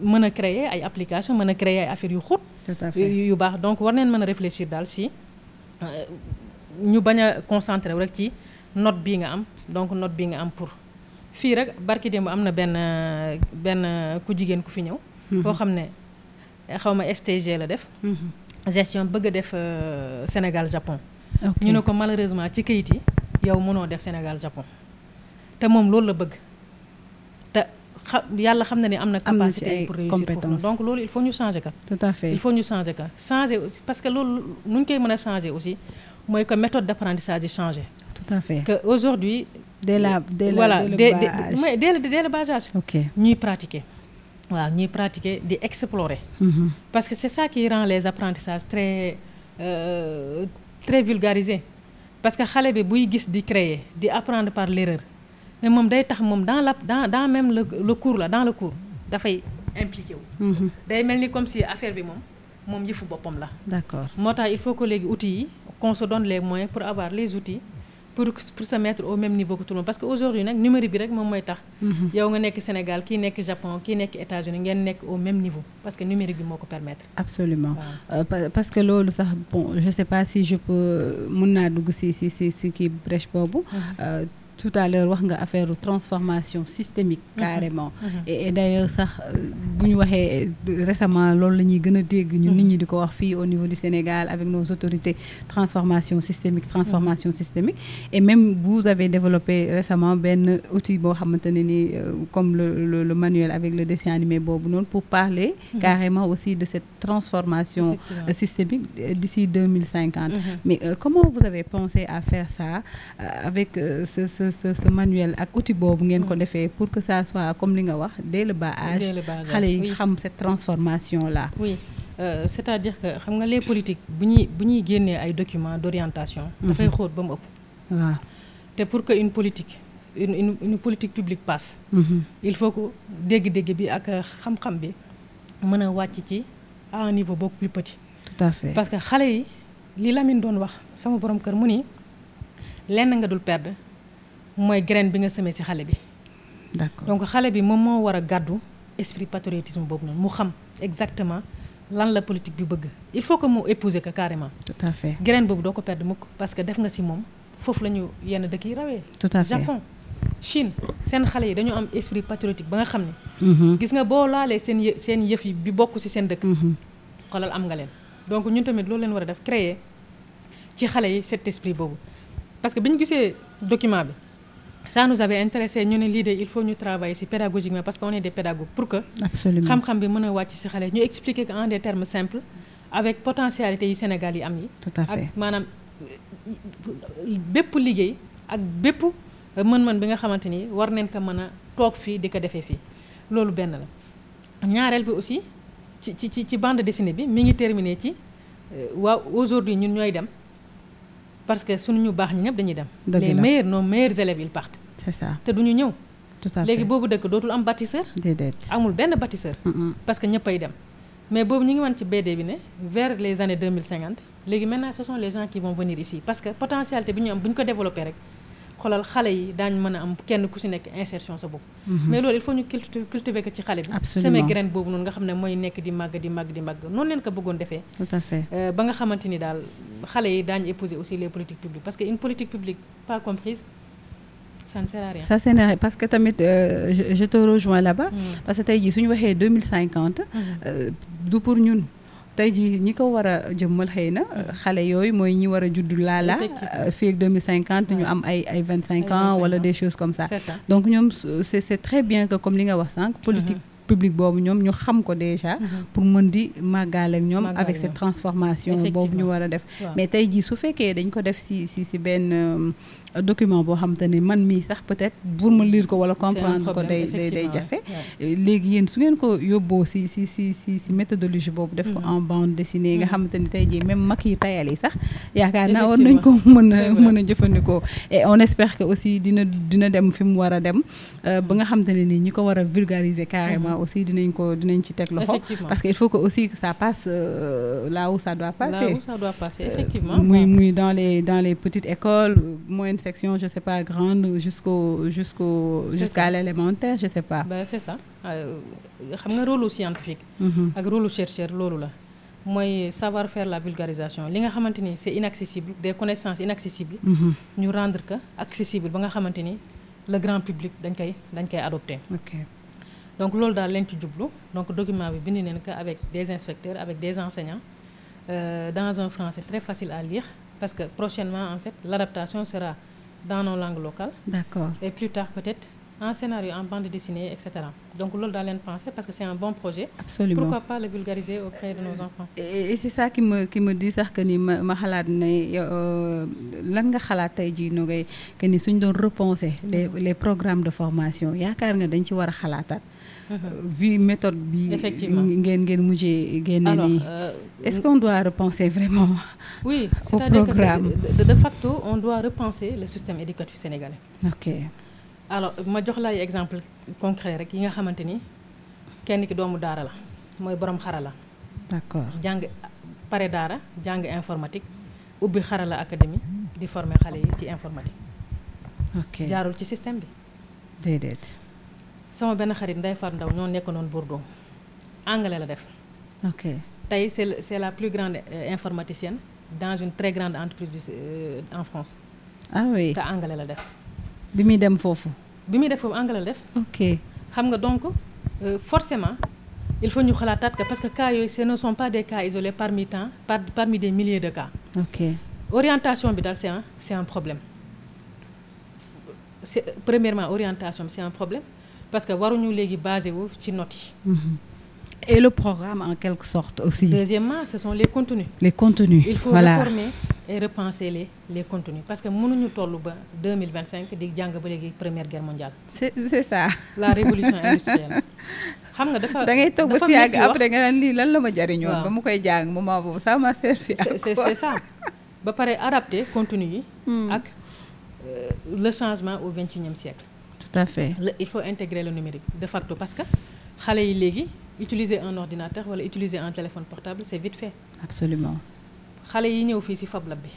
mën a créer ay applications mën a créer ay affaires yu xóot. Tout à fait. yu baax donc war neen mën a réfléchir daal si ñu bañ a concentrer rek ci note bii nga am donc note bii nga am pour fii rek barki démb am na benn ku jigéen ku fi ñëw. koo xam ne xaw ma STG la def. gestion bëgg a def Sénégal Japon. ñu ne ko malheureusement ci kayit yi yow mënoo def Sénégal Japon te moom loolu la bëgg te yàlla xam na ni am na capacité pour réussir foofu donc loolu il faut ñu changer ka. Tout à fait. Il faut ñu changer ka changer aussi parce que loolu nu ñu koy mën a changer aussi mooy que méthode d'apprentissage yi changer. Tout à fait. Que aujourd'hui dès le bas âge. OK. Ñuy pratiquer. waaw ñuy pratiquer di explorer. Parce que c'est ça qui rend les apprentissages très vulgarisés parce que xale bi buy gis di créer di apprendre par l'erreur mais moom day tax moom dans même le cours là dans le cours dafay impliqué wu. day mel ni comme si affaire bi moom yëfu boppam la. D'accord. moo tax il faut que léegi outils yi qu'on se donne les moyens pour avoir les outils pour se mettre au même niveau que tout le monde parce que aujourd'hui nag numérique bi rek moom mooy tax. yow nga nekk Sénégal kii nekk Japon kii nekk États-Unis ngeen nekk au même niveau parce que numérique bi moo ko permettre. Absolument. Parce que loolu sax bon je sais pas si je peux mën naa dugg si kii brèche boobu. Tout à l'heure wax nga affaire transformation systémique carrément et d'ailleurs sax bu ñu waxee récemment loolu la ñuy gën a dégg ñun nit ñi di ko wax fii au niveau du Sénégal avec nos autorités transformation systémique et même vous avez développé récemment benn outil boo xamante ne ni comme le manuel avec le dessin animé boobu noonu pour parler carrément aussi de cette transformation systémique d'ici 2050 mais comment vous avez pensé à faire ça avec ce manuel ak outil boobu ngeen ko defee pour que ça soit comme li nga wax dès le bas âge xale yi xam cette transformation là. Oui c'est-à-dire que xam nga les politiques bu ñuy génnee ay documents d'orientation dafay xóot ba mu ëpp. waaw te pour que une politique publique passe. il faut que dégg-dégg bi ak xam-xam bi mën a wàcc ci à un niveau beaucoup plus petit. Tout à fait. Parce que xale yi li Lamine doon wax sama borom kër mu ni lenn nga dul perdre mooy graine bi nga semé ci xale bi. D'accord. Donc xale bi moom moo war a gàddu esprit patriotisme boobu noonu mu xam exactement lan la politique bi bëgg il faut que mu épouser que carrément. tout à fait graine boobu doo ko perdre mukk parce que def nga ci moom foofu la ñu yenn dëkk yi rawee. tout à fait Japon Chine seen xale yi dañu am esprit patriotique ba nga xam ne. gis nga boo laalee seen yëf yi bi bokk ci seen dëkk. xoolal am nga leen donc ñun tamit loolu leen war a def créer ci xale yi cet esprit boobu parce que bi ñu gisee document bi ça nous avait intéressé ñu ne lii de il faut ñu travailler ci pédagogiquement parce que on est des pédagogues pour que. absolument xam-xam bi mën a wàcc ci xale ñu expliquer que en des termes simples avec potentialité yi Sénégal yi am yi. tout à fait ak maanaam bépp liggéey ak bépp mën-mën bi nga xamante ni war nañ ko mën a toog fii di ko defee fii loolu benn la ñaareel bi aussi ci bande dessinée bi mi ngi terminé ci waaw aujourd'hui ñun ñooy dem parce que suñu ñu baax ñi ñëpp dañuy dem les meilleurs nos meilleurs élèves ils partent c'est ça te duñu ñëw tout à fait léegi boobu dëkk dootul am bâtisseur déedéet amul benn bâtisseur parce que ñëpp ay dem mais boobu ñu ngi wan ci BD bi ne vers les années 2050 léegi maintenant ce sont les gens qui vont venir ici parce que potentialité bi ñu am bu ñu ko développé rek xoolal xale yi daañu mën a am kenn ku ci nekk insertion sa bopp mais loolu il faut ñu cultiver ko ci xale bi semer graine boobu noonu nga xam ne mooy nekk di màgg noonu leen ko bëggoon defee tout à fait ba nga xamante ni daal xale yi daañu épouser aussi les politiques publiques parce que une politique publique pas comprise ça ne sert à rien. ça sert à rien parce que tamit je te rejoins là-bas parce que tey jii suñu waxee 2050 du pour ñun tey jii ñi ko war a jëmmal xëy na xale yooyu mooy ñi war a juddu laala fii ak 2050 ñu am ay 25 ans wala des choses comme ça donc ñoom c'est très bien que comme li nga wax sànq politique publique boobu ñoom ñu xam ko déjà pour mën di màggaale ak ñoom avec cette transformation boobu ñu war a def mais tey jii su fekkee dañ ko def ci benn document boo xam te ne man mii sax peut-être pour ma lire ko wala comprendre ko day jafe léegi yéen su ngeen ko yóbboo ci méthodologie boobu def ko en bande dessinée nga xamante ni tey jii même mag yi tayal yi sax yaakaar naa war nañ ko mën a jëfandikoo et on espère que aussi dina dem fi mu war a dem ba nga xamante ne nii ñi ko war a vulgariser carrément aussi dinañ ci teg loxo parce que il faut que aussi que ça passe là où ça doit passer effectivement muy dans les petites écoles moyennes section je sais pas grande jusqu'à l'élémentaire je sais pas c'est ça xam nga rôle scientifique ak rôle chercheur loolu la mooy savoir faire la vulgarisation li nga xamante ni c'est inaccessible des connaissances inaccessibles ñu rendre que accessible ba nga xamante ni le grand public dañ koy adopter donc loolu daal leen ci jublu donc document bi bind neen que avec des inspecteurs avec des enseignants dans un français très facile à lire parce que prochainement en fait l'adaptation sera dans nos langues locales. D'accord. Et plus tard peut-être en scénario, en bande dessinée, etc. Donc loolu daal leen penser parce que c'est un bon projet. Absolument. Pourquoi pas le vulgariser auprès de nos enfants. Et c'est ça qui me dit sax que ni ma xalaat ne lan nga xalaat tey jii nogay que ni suñ doon repenser les programmes de formation yaakaar nga dañ ci war a xalaataat. vu méthode bi. Effectivement ngeen mujjee génne nii. Est-ce qu'on doit repenser vraiment. Oui, au programme de facto on doit repenser le système éducatif sénégalais. Ok. Alors ma jox la exemple concret rek yi nga xamante ni kenn ki doomu daara la mooy borom xarala. D'accord. jàng pare daara jàng informatique ubbi xarala académie di former xale yi ci informatique. ok jaarul ci système bi. déedéet. sama benn xarit Ndeye Fatou Ndaw ñoo nekk noonu Bordeaux anglais la def. ok tey c'est la plus grande informaticienne dans une très grande entreprise en France. ah oui te anglais la def. bi muy dem foofu. bi muy def foofu anglais la def. ok xam nga donc forcément il faut ñu xalaataat que parce que cas yooyu ce ne sont pas des cas isolés parmi des milliers de cas. ok orientation bi daal c'est un problème. Premièrement orientation bi c'est un problème parce que waruñu léegi basé wu ci notes yi. Et le programme en quelque sorte aussi. Deuxièmement, ce sont les contenus. Les contenus. Il faut réformer et repenser les contenus parce que mënuñu toll ba 2025 di jàng ba léegi Première Guerre mondiale. C'est ça. La révolution industrielle. xam nga dafa da ngay toog ba si yàgg après nga naan lii lan la ma jariñoon ba mu koy jàng moment boobu ça m'a servi. C'est ça. ba pare adapter contenu yi. ak le changement au XXIe siècle. Tout à fait. Il faut intégrer le numérique de facto parce que xale yi léegi. Utiliser un ordinateur wala utiliser un téléphone portable c'est vite fait. Absolument. xale yi ñëw fii ci Fab Lab bi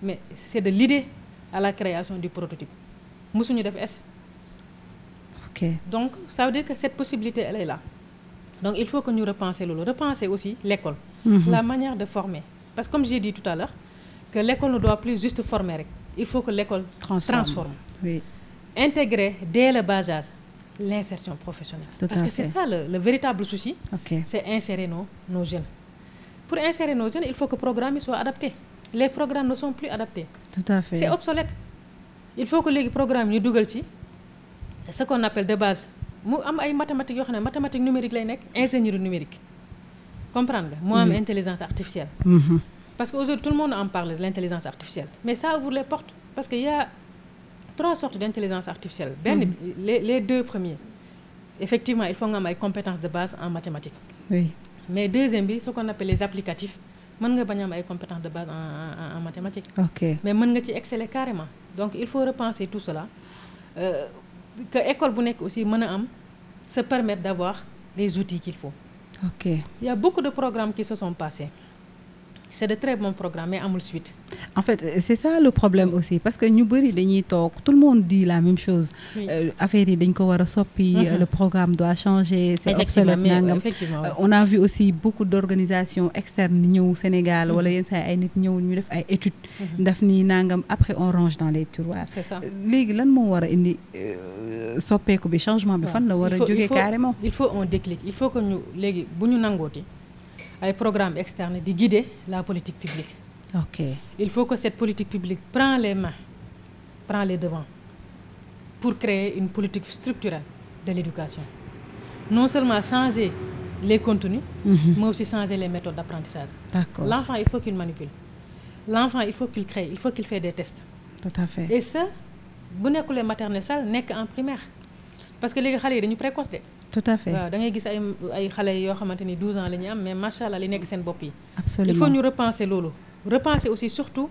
mais c'est de l'idée à la création du prototype musuñu def S. ok Donc ça veut dire que cette possibilité elle est là. Donc il faut que ñu repenser aussi l'école, la manière de former. Parce que comme j'ai dit tout à l'heure, que l'école ne doit plus juste former rek. Il faut que l'école transforme. Oui. Intégrer dès le bas âge l'insertion professionnelle. Parce que c'est ça le véritable souci, c'est insérer nos jeunes. Pour insérer nos jeunes, il faut que le programme soit adapté. Les programmes ne sont plus adaptés. Tout à fait. C'est obsolète. Il faut que les programmes ñu dugal ci ce qu'on appelle de base mu am ay mathématiques yoo xam ne mathématique numérique lay nekk ingénierie numérique. Comprendre nga moo am intelligence artificielle. Parce qu'aujourd'hui tout le monde en parle de l'intelligence artificielle. Mais ça ouvre les portes parce qu'il y a 3 sortes d'intelligence artificielle. Les 2 premiers. Effectivement, il faut nga am ay compétences de base en mathématiques. Oui. Mais deuxième bi ce qu'on appelle les applicatifs mën nga bañ am ay compétences de base en mathématiques. Mais mën nga ci exceller carrément. Donc il faut repenser tout cela. Que école bu nekk aussi mën a am se permettre d'avoir les outils qu'il faut. Il y a beaucoup de programmes qui se sont passés. C'est de très bons programmes mais amul suite. En fait c'est ça le problème aussi parce que ñu bëri dañuy toog tout le monde dit la même chose. Affaire yi dañ ko war a soppi. Le programme doit changer. C'est obsolète nangam. On a vu aussi beaucoup d'organisations externes ñëw Sénégal wala yenn saa ay nit ñëw ñu def ay études. daf ni nangam après on range dans les tiroirs. C'est ça. léegi lan moo war a indi soppeeku bi changement bi fan la war a jógee carrément. Il faut un déclic. Il faut que ñu léegi bu ñu nangooti ay programmes externes di guider la politique publique. Il faut que cette politique publique prend les devants pour créer une politique structurelle de l'éducation. Non seulement changer les contenus, mais aussi changer les méthodes d'apprentissage. L'enfant, il faut qu'il manipule. L'enfant, il faut qu'il crée, il faut qu'il fasse des tests. Tout à fait. Et ça, bu nekkulee maternelle sax nekk en primaire. Parce que les xale yi dañu précoce de. Tout à fait. waaw da ngay gis ay xale yoo xamante ni 12 ans la ñu am mais macha allah li nekk seen bopp yi. Absolument. Il faut ñu repenser loolu. Repenser aussi surtout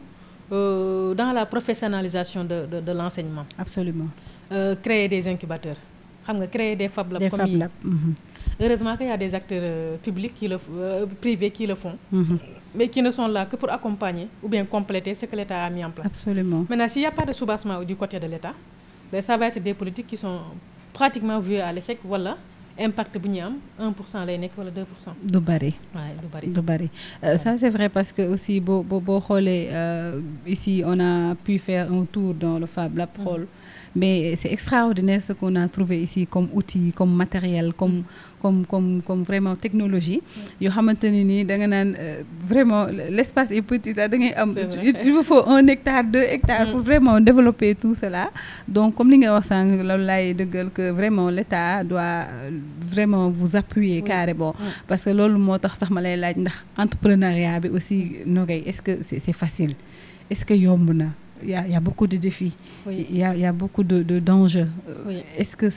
dans la professionnalisation de l'enseignement. Absolument. Créer des incubateurs. Xam nga créer des Fab Labs. Comme Fab Labs. Heureusement qu'il y a des acteurs publics privés qui le font. Mais qui ne sont là que pour accompagner ou bien compléter ce que l'État a mis en place. Absolument. Maintenant, s'il n'y a pas de soubassement du côté de l'État, ben ça va être des politiques qui sont pratiquement vouées à l'échec. Voilà, impact bu ñu am 1% lay nekk wala 2%. du bari. du bari. Ça c'est vrai parce que aussi boo xoolee ici on a pu faire un tour dans le Fab Lab xool. Mais c'est extraordinaire ce qu'on a trouvé ici comme outil, comme matériel, comme vraiment technologie. Yoo xamante ne nii da nga naan vraiment l'espace est petit da ngay am il vous faut 1 hectare 2 hectares pour vraiment développer tout cela. Donc comme li nga wax sànq loolu laay dëggal que vraiment l'État doit vraiment vous appuyer carrément. Parce que loolu moo tax sax ma lay laaj ndax entrepreneuriat bi aussi Nogay est-ce que c'est facile? Est-ce que yomb na? Il y a beaucoup de défis. Oui. Il y a beaucoup d'enjeux. Oui. Est-ce que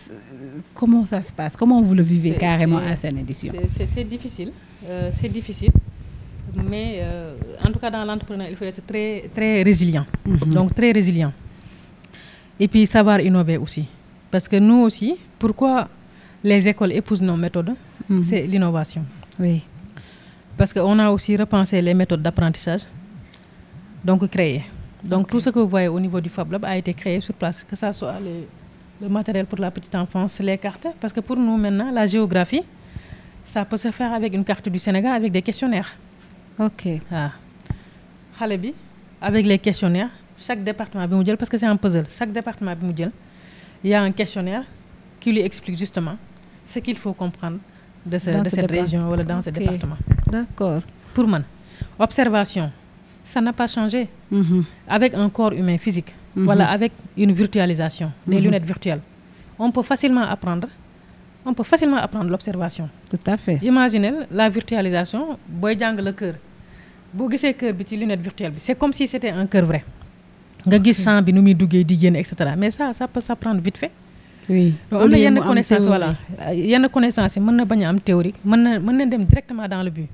comment ça se passe? Comment vous le vivez carrément à cette édition? C'est difficile. C'est difficile. Mais en tout cas dans l'entrepreneuriat, il faut être très très résilient. Donc très résilient. Et puis savoir innover aussi. Parce que nous aussi, pourquoi les écoles épousent nos méthodes? C'est l'innovation. Oui. Parce qu'on a aussi repensé les méthodes d'apprentissage. Donc créer. Donc tout ce que vous voyez au niveau du Fab Lab a été créé sur place, que ça soit le matériel pour la petite enfance, les cartes. Parce que pour nous maintenant, la géographie, ça peut se faire avec une carte du Sénégal, avec des questionnaires. Xale bi avec les questionnaires, chaque département bi mu jël parce que c'est un puzzle, chaque département bi mu jël, il y a un questionnaire qui lui explique justement ce qu'il faut comprendre de cette région ou dans ce département. D'accord. Pour moi, observation. Ça n'a pas changé. Avec un corps humain physique, voilà, avec une virtualisation, des lunettes virtuelles, on peut facilement apprendre l'observation. Tout à fait. Imaginez la virtualisation, boy jang le cœur. Bo gisee cœur bi ci lunette virtuelle bi, c'est comme si c'était un cœur vrai. Nga gis sang bi nu muy duggee di génn etc. Mais ça peut s'apprendre vite fait. Oui. On a yenn connaissance voilà. Yenn connaissance yi mën na bañ a am théorique, mën na dem directement dans le but.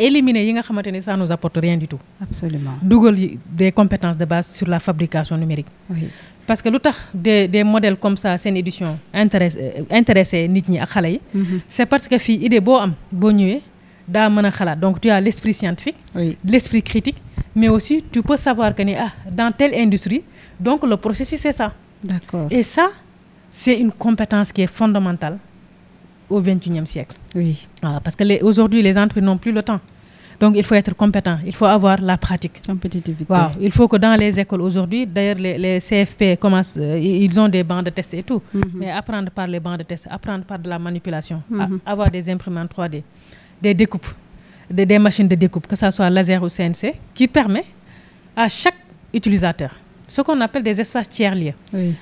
Éliminer yi nga xamante ne ça nous apporte rien du tout. Absolument. Dugal des compétences de base sur la fabrication numérique. Oui. Parce que lu tax des modèles comme ça seen édition intéressé nit ñi ak xale yi. C'est parce que fii idée boo am boo ñëwee daa mën a xalaat. Donc tu as l'esprit scientifique, l'esprit critique, mais aussi tu peux savoir que ni dans telle industrie donc le processus c'est ça. D'accord. Et ça c'est une compétence qui est fondamentale au XXIe siècle. Oui. Parce que aujourd'hui, les entreprises n'ont plus le temps. Donc, il faut être compétent. Il faut avoir la pratique. Compétitivité. Il faut que dans les écoles aujourd'hui, d'ailleurs, les CFP commencent, ils ont des bancs de tests et tout. Mais apprendre par les bancs de tests, apprendre par de la manipulation, avoir des imprimantes 3D, des découpes, des machines de découpe, que ce soit laser ou CNC, qui permet à chaque utilisateur, ce qu'on appelle des espaces tiers-lieux. Oui.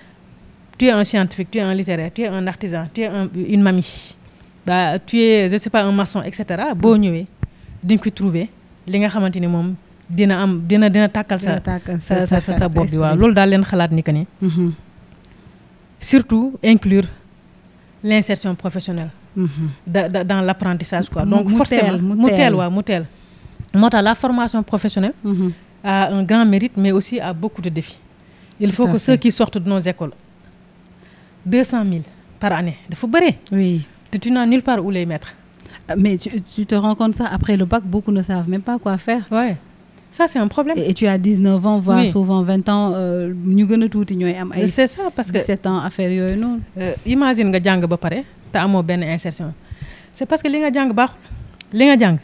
Tu es un scientifique, tu es un littéraire, tu es un artisan, tu es une mamie, tu es, je ne sais pas, un maçon, etc. Boo ñëwee di nga ko trouver li nga xamante ni moom dina tàkkal sa bopp bi. waaw loolu daal leen xalaat ni que ni surtout inclure l'insertion professionnelle dans l'apprentissage quoi. Donc forcément mu teel moo tax la formation professionnelle a un grand mérite mais aussi a beaucoup de défis. Il faut que ceux qui sortent de nos écoles 200 000 par année dafa bëri. Oui. Tu n'as nulle part où les mettre. Mais tu te rends compte ça, après le bac, beaucoup ne savent même pas quoi faire. Ouais. Ça, c'est un problème. Et tu as 19 ans, voire souvent 20 ans, ñu gën a tuuti ñooy am ay. C'est ça, parce que 17 ans affaire yooyu noonu. Imagine nga jàng ba pare te amoo benn insertion. C'est parce que li nga jàng baaxul. Li nga jàng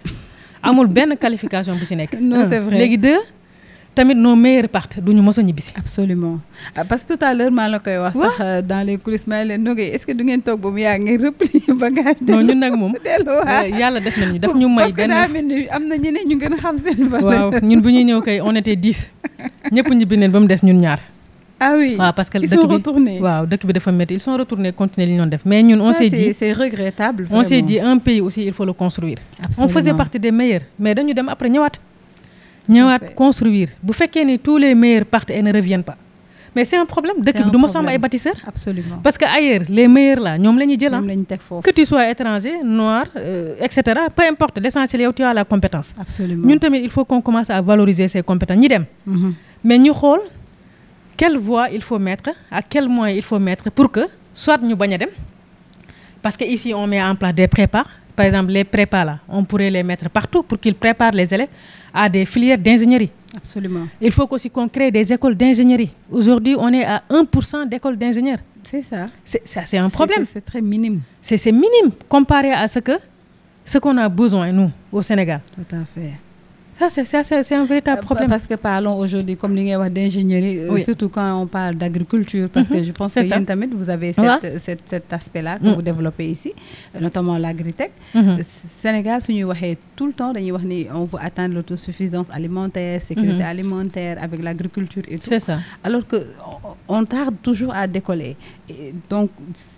amul benn qualification bu ci nekk. Non, c'est vrai. Léegi deux, tamit nos meilleurs partent duñu mos a ñibbisi. Absolument. Parce que tout à l'heure maa la koy wax sax dans les coulisses maa leen nogee est-ce que du ngeen toog ba mu yaa ngeen replier bagage. Non ñun nag moom yàlla def nañu daf ñu may benn. parce que daa mel ni am na ñeneen ñu gën a xam seen valeur. waaw ñun bu ñuy ñëw kay on était 10 ñëpp ñibbi neen ba mu des ñun ñaar. Ah oui. waaw parce que ils sont retournés. waaw dëkk bi dafa métti ils sont retournés continuer li ñu doon def mais ñun on s'est dit c'est regrettable. Vraiment. On s'est dit un pays aussi il faut le construire. Absolument. On faisait partie des meilleurs mais dañu dem après ñëwaat construire bu fekkee ni tous les meilleurs partent et ne reviennent pas mais c'est un problème dëkk bi du ma am ay bâtisseurs. Absolument. Parce que ailleurs les meilleurs là ñoom la ñuy jël que tu sois étranger noir etc. peu importe l'essentiel yow tu as la compétence. Absolument. ñun tamit il faut qu'on commence à valoriser ces compétences ñi dem. Mais ñu xool quelle voie il faut mettre à quel moyen il faut mettre pour que soit ñu bañ a dem parce que ici on met en place des prépas. Par exemple, les prépas là, on pourrait les mettre partout pour qu'ils préparent les élèves à des filières d'ingénierie. Absolument. Il faut aussi qu'on crée des écoles d'ingénierie. Aujourd'hui, on est à 1% d'écoles d'ingénieurs. C'est ça. C'est un problème. C'est très minime. C'est minime comparé à ce qu'on a besoin, nous, au Sénégal. Tout à fait. Ça, c'est un véritable problème. Parce que parlons aujourd'hui, comme nous avons d'ingénierie, surtout quand on parle d'agriculture, parce que je pense que Yentamit, vous avez cet aspect-là que vous développez ici, notamment l'agritech. Sénégal, tout le temps, on veut atteindre l'autosuffisance alimentaire, sécurité alimentaire, avec l'agriculture et tout. C'est ça. Alors qu'on tarde toujours à décoller. Et donc,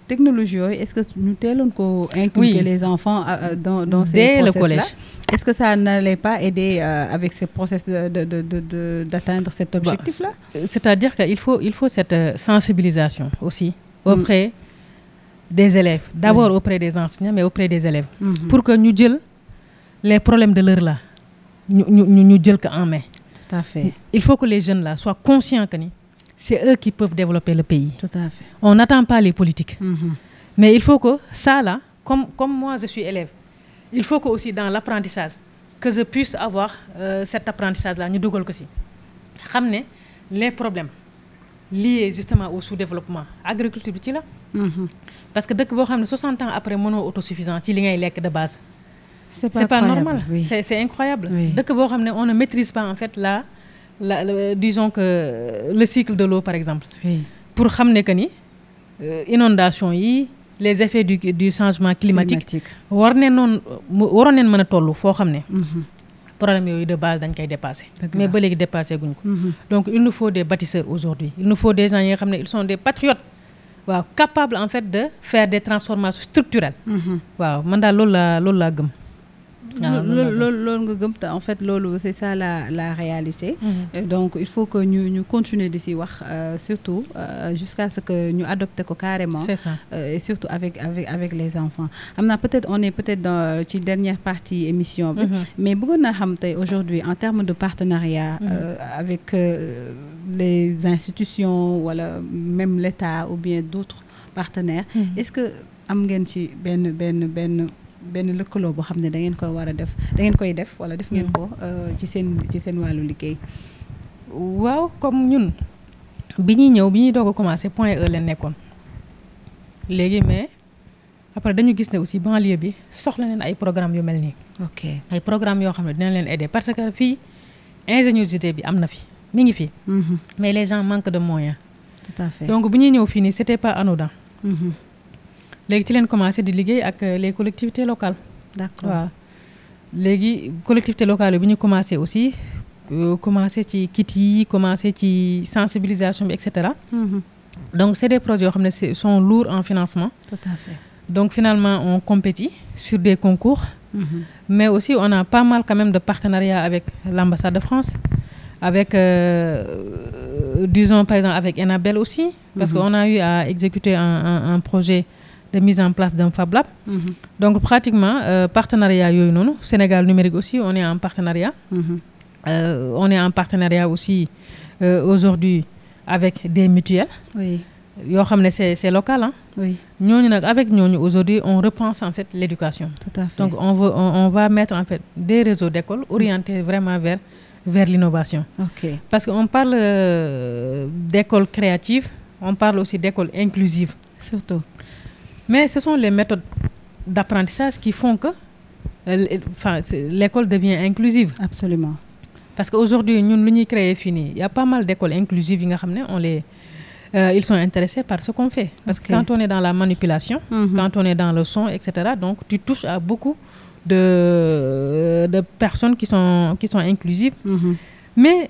technologie, est-ce que nous allons inculquer les enfants dans ces process-là? Est-ce que ça n'allait pas aider avec ce process d'atteindre cet objectif-là? C'est-à-dire qu'il faut cette sensibilisation aussi auprès des élèves. D'abord auprès des enseignants, mais auprès des élèves. Pour que nous jël les problèmes de l'heure là, nous jël en main. Tout à fait. Il faut que les jeunes là soient conscients que c'est eux qui peuvent développer le pays. Tout à fait. On n'attend pas les politiques. Mais il faut que ça là, comme moi je suis élève, il faut que aussi dans l'apprentissage, que je puisse avoir cet apprentissage-là, nous devons aussi ramener les problèmes liés justement au sous-développement. Agriculture, c'est là. Parce que dès que 60 ans après, mon autosuffisance, c'est de base. C'est pas normal. Oui. C'est incroyable. Oui. Dès que on ne maîtrise pas en fait disons que le cycle de l'eau par exemple. Oui. Pour ramener que inondation les effets du changement climatique war neen mën a toll foo xam ne problème yooyu de base dañ koy dépasser mais ba léegi dépassé guñ ko donc il nous faut des bâtisseurs aujourd'hui il nous faut des gens yi nga xam ne ils sont des patriotes waaw capables en fait de faire des transformations structurelles waaw man daal loolu laa gëm en fait c'est ça la réalité. Donc il faut que nous continuions d'ici voir surtout jusqu'à ce que nous adoptions carrément. C'est ça. Et surtout avec les enfants. On est peut-être dans la dernière partie émission mais aujourd'hui en termes de partenariat avec les institutions voilà même l'État ou bien d'autres partenaires est-ce que am ngeen ci benn lëkkaloo boo xam ne da ngeen koy war a def da ngeen koy def wala def ngeen ko ci seen wàllu liggéey. waaw comme ñun bi ñuy doog a commencé point E leen nekkoon léegi mais après dañu gis ne aussi banlieue bi soxla neen ay programmes yu mel nii. ok ay programmes yoo xam ne dinañ leen aider parce que fii ingéniosité bi am na fi mi ngi fi. mais les gens manquent de moyens. tout à fait donc bu ñuy ñëw fii nii c'était pas anodin. léegi ci leen commencé di liggéey ak les collectivités locales. d'accord waaw léegi collectivités locales yi bu ñu commencé aussi commencé ci kit yi commencé ci sensibilisation bi et cetera. donc c'est des projets yoo xam ne sont lourds en financement. tout à fait donc finalement on compétit sur des concours. Mais aussi on a pas mal quand même de partenariats avec l'ambassade de France, avec disons par exemple avec Enabel aussi, parce qu'on a eu à exécuter un projet de mise en place d'un Fab Lab. Donc pratiquement partenariat yooyu noonu Sénégal numérique aussi on est en partenariat. On est en partenariat aussi aujourd'hui avec des mutuelles. Oui. yoo xam ne c'est local hein. Oui. ñooñu nag avec ñooñu aujourd'hui on repense en fait l'éducation. Tout à fait. Donc on va mettre en fait des réseaux d'écoles orientés vraiment vers l'innovation. Ok. Parce qu'on parle d'écoles créatives, on parle aussi d'écoles inclusives. Surtout. Mais ce sont les méthodes d'apprentissage qui font que l'école devient inclusive. Absolument. Parce qu'aujourd'hui ñun lu ñuy créer fii nii y a pas mal d'écoles inclusives yi nga xam ne ils sont intéressés par ce qu'on fait. Parce que quand on est dans la manipulation, quand on est dans le son, etc., donc tu touches à beaucoup de personnes qui sont inclusives. Mais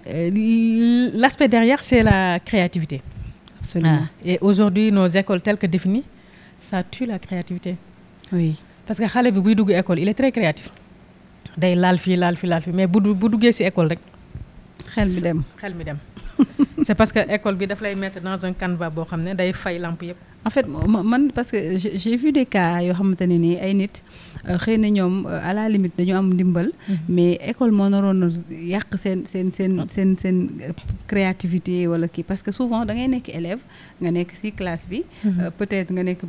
l'aspect derrière, c'est la créativité. Absolument. Et aujourd'hui, nos écoles telles que définies, ça tue la créativité. Oui. Parce que xale bi buy dugg école, il est très créatif. Day laal fii mais bu duggee ci école rek xel mi dem. C'est parce que école bi daf lay mettre dans un canevas boo xam ne day fay lampe yëpp. En fait man parce que j'ai vu des cas yoo xamante ne nii ay nit xëy na ñoom à la limite dañu am ndimbal. mais école moo naroon a yàq seen créativité wala kii parce que souvent da ngay nekk élève nga nekk ci classe bi. peut-être nga nekk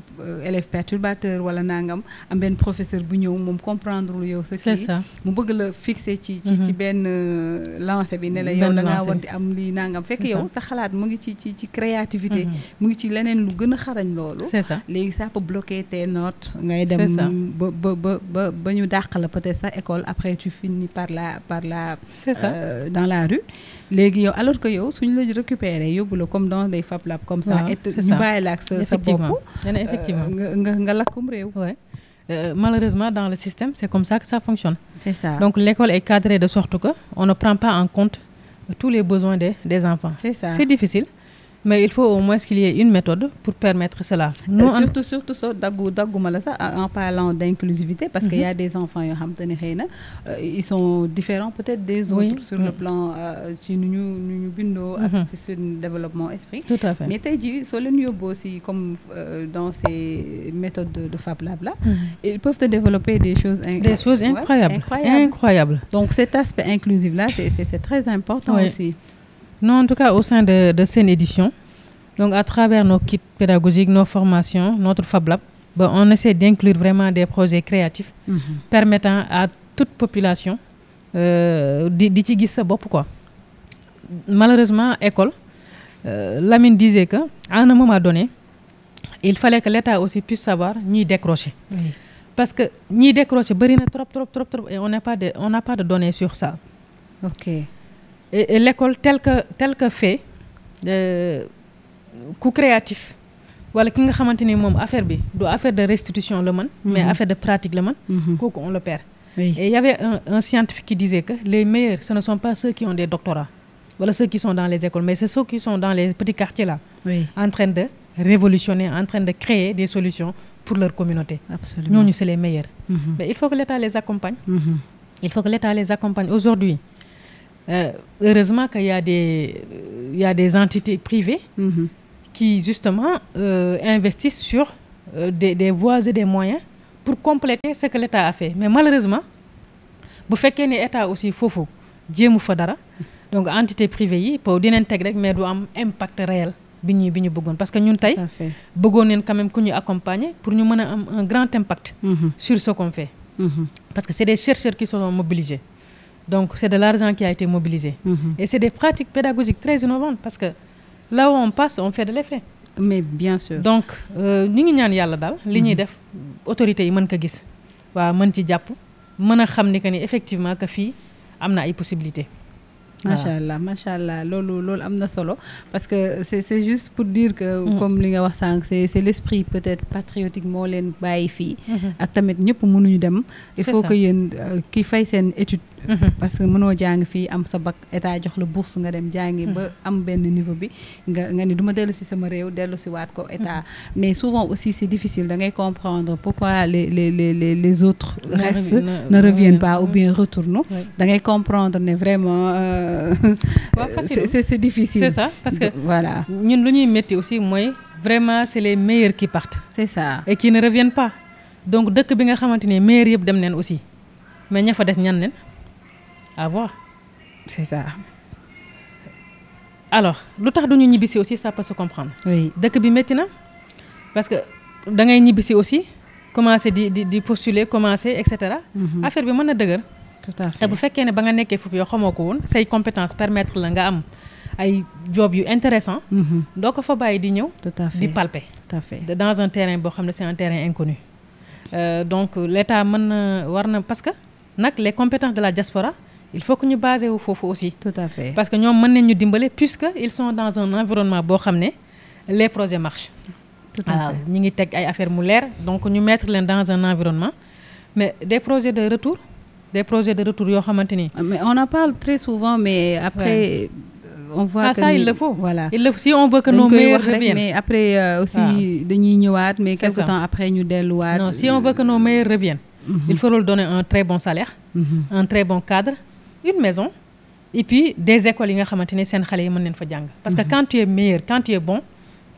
élève perturbateur wala nangam am benn professeur bu ñëw moom comprendre lu yow sa kii. C'est ça. mu bëgg la fixer ci benn lancé bi ne la yow da ngaa war di am lii nangam fekk yow sa xalaat mu ngi ci créativité. mu ngi ci leneen lu gën a xarañ loolu. C'est ça. léegi ça peut bloquer tes notes. ngay dem ba ñu dàq la peut-être sa école après tu finis par la c'est ça. dans la rue léegi yow alors que yow suñu la récupérer yóbbu la comme dans des Fab Lab comme ça et ñu bàyyi la ak sa bopp effectivement nga lakkum réew. Ouais. Malheureusement dans le système c'est comme ça que ça fonctionne. C'est ça. Donc l'école est cadrée de sorte que on ne prend pas en compte tous les besoins des enfants. C'est ça. C'est difficile. Mais il faut au moins qu'il y ait une méthode pour permettre cela. Surtout ça dagguma la sax en parlant d'inclusivité parce qu'il y a des enfants yoo xam te ne xëy na ils sont différents peut-être des autres sur le plan ci nu ñu bindoo ak ci seen développement esprit. Tout à fait. Mais tey jii soo leen yóbboo aussi comme dans ces méthodes de Fab Lab là ils peuvent te développer des choses incroyables. Donc cet aspect inclusif là c'est très important aussi. Non, en tout cas, au sein de Sen Édition, donc à travers nos kits pédagogiques, nos formations, notre Fab Lab, on essaie d'inclure vraiment des projets créatifs permettant à toute population di ci gis sa bopp quoi. Malheureusement, école, Lamine disait que à un moment donné, il fallait que l'État aussi puisse savoir ñuy décrocher. Oui. Parce que ñuy décrocher bari na trop et on n'a pas de données sur ça. OK. Et l'école telle que fait ku créatif wala ki nga xamante ni moom affaire bi du affaire de restitution la mën mais affaire de pratique la mën kooku on le perd. Oui. Et il y avait un scientifique qui disait que les meilleurs ce ne sont pas ceux qui ont des doctorats wala ceux qui sont dans les écoles mais c'est ceux qui sont dans les petits quartiers là. Oui. En train de révolutionner, en train de créer des solutions pour leur communauté. Absolument. Ñooñu c'est les meilleurs. Mais il faut que l'État les accompagne. Il faut que l'État les accompagne aujourd'hui. Heureusement qu'il y a des entités privées qui justement investissent sur des voies et des moyens pour compléter ce que l'État a fait. Mais malheureusement, bu fekkee ne État aussi foofu jéemu fa dara donc entité privée yi pour dinañ teg rek mais du am impact réel bi ñu bëggoon parce que ñun tey bëggoon neen quand même ku ñu accompagner pour ñu mën a am un grand impact sur ce qu'on fait. Parce que c'est des chercheurs qui sont mobilisés. Donc, c'est de l'argent qui a été mobilisé. Et c'est des pratiques pédagogiques très innovantes parce que là où on passe, on fait de l'effet. mais bien sûr. donc ñu ngi ñaan yàlla daal li ñuy def autorités yi mën ko gis waaw mën ci jàpp mën a xam ni que ni effectivement que fii am na ay possibilités. macha allah loolu am na solo parce que c'est juste pour dire que comme li nga wax sànq c'est l'esprit peut-être patriotique moo leen bàyyi fii ak tamit ñëpp mënuñu dem il faut que yéen ki fay seen étude parce que mënoo jàng fii am sa bac état jox la bourse nga dem jàngi ba am benn niveau bi nga ni du ma dellu si sama réew dellu si waat ko état mais souvent aussi c'est difficile da ngay comprendre pourquoi les autres restent ne reviennent pas ou bien retournent da ngay comprendre ne vraiment c'est difficile. C'est ça parce que voilà ñun lu ñuy métti aussi mooy vraiment c'est les meilleurs qui partent. C'est ça. Et qui ne reviennent pas. Donc dëkk bi nga xamante ne meilleurs yëpp dem neen aussi mais ña fa des ñan leen à voir. C'est ça. Alors lu tax duñu ñibbisi aussi ça peut se comprendre. Oui dëkk bi métti na parce que da ngay ñibbisi aussi commencer di postuler commencer et cetera. Affaire bi mën na dëgër. Tout à fait. te bu fekkee ne ba nga nekkee foofu yow xamoo ko woon say compétences permettre la nga am ay job yu intéressant doo ko fa bàyyi di ñëw. Tout à fait. di palper. Tout à fait. Dans un terrain boo xam ne c'est un terrain inconnu. Donc l'État mën na war na parce que nag les compétences de la diaspora il faut que ñu basé wu foofu aussi. Tout à fait. Parce que ñoom mën nañ ñu dimbale puisque ils sont dans un environnement boo xam ne les projets marchent. Tout à fait. ñu ngi teg ay affaires mu leer donc ñu mettre leen dans un environnement mais des projets de retour yoo xamante ni. Mais on en parle très souvent mais après on voit que ça il le faut. Voilà. Il le faut si on veut que nos meilleurs reviennent. Mais après aussi dañuy ñëwaat mais quelque temps après ñu delluwaat. Non, si on veut que nos meilleurs reviennent. Il faut leur donner un très bon salaire. Un très bon cadre, une maison et puis des écoles yi nga xamante ni seen xale yi mën nañ fa jàng. Parce que quand tu es meilleur, quand tu es bon,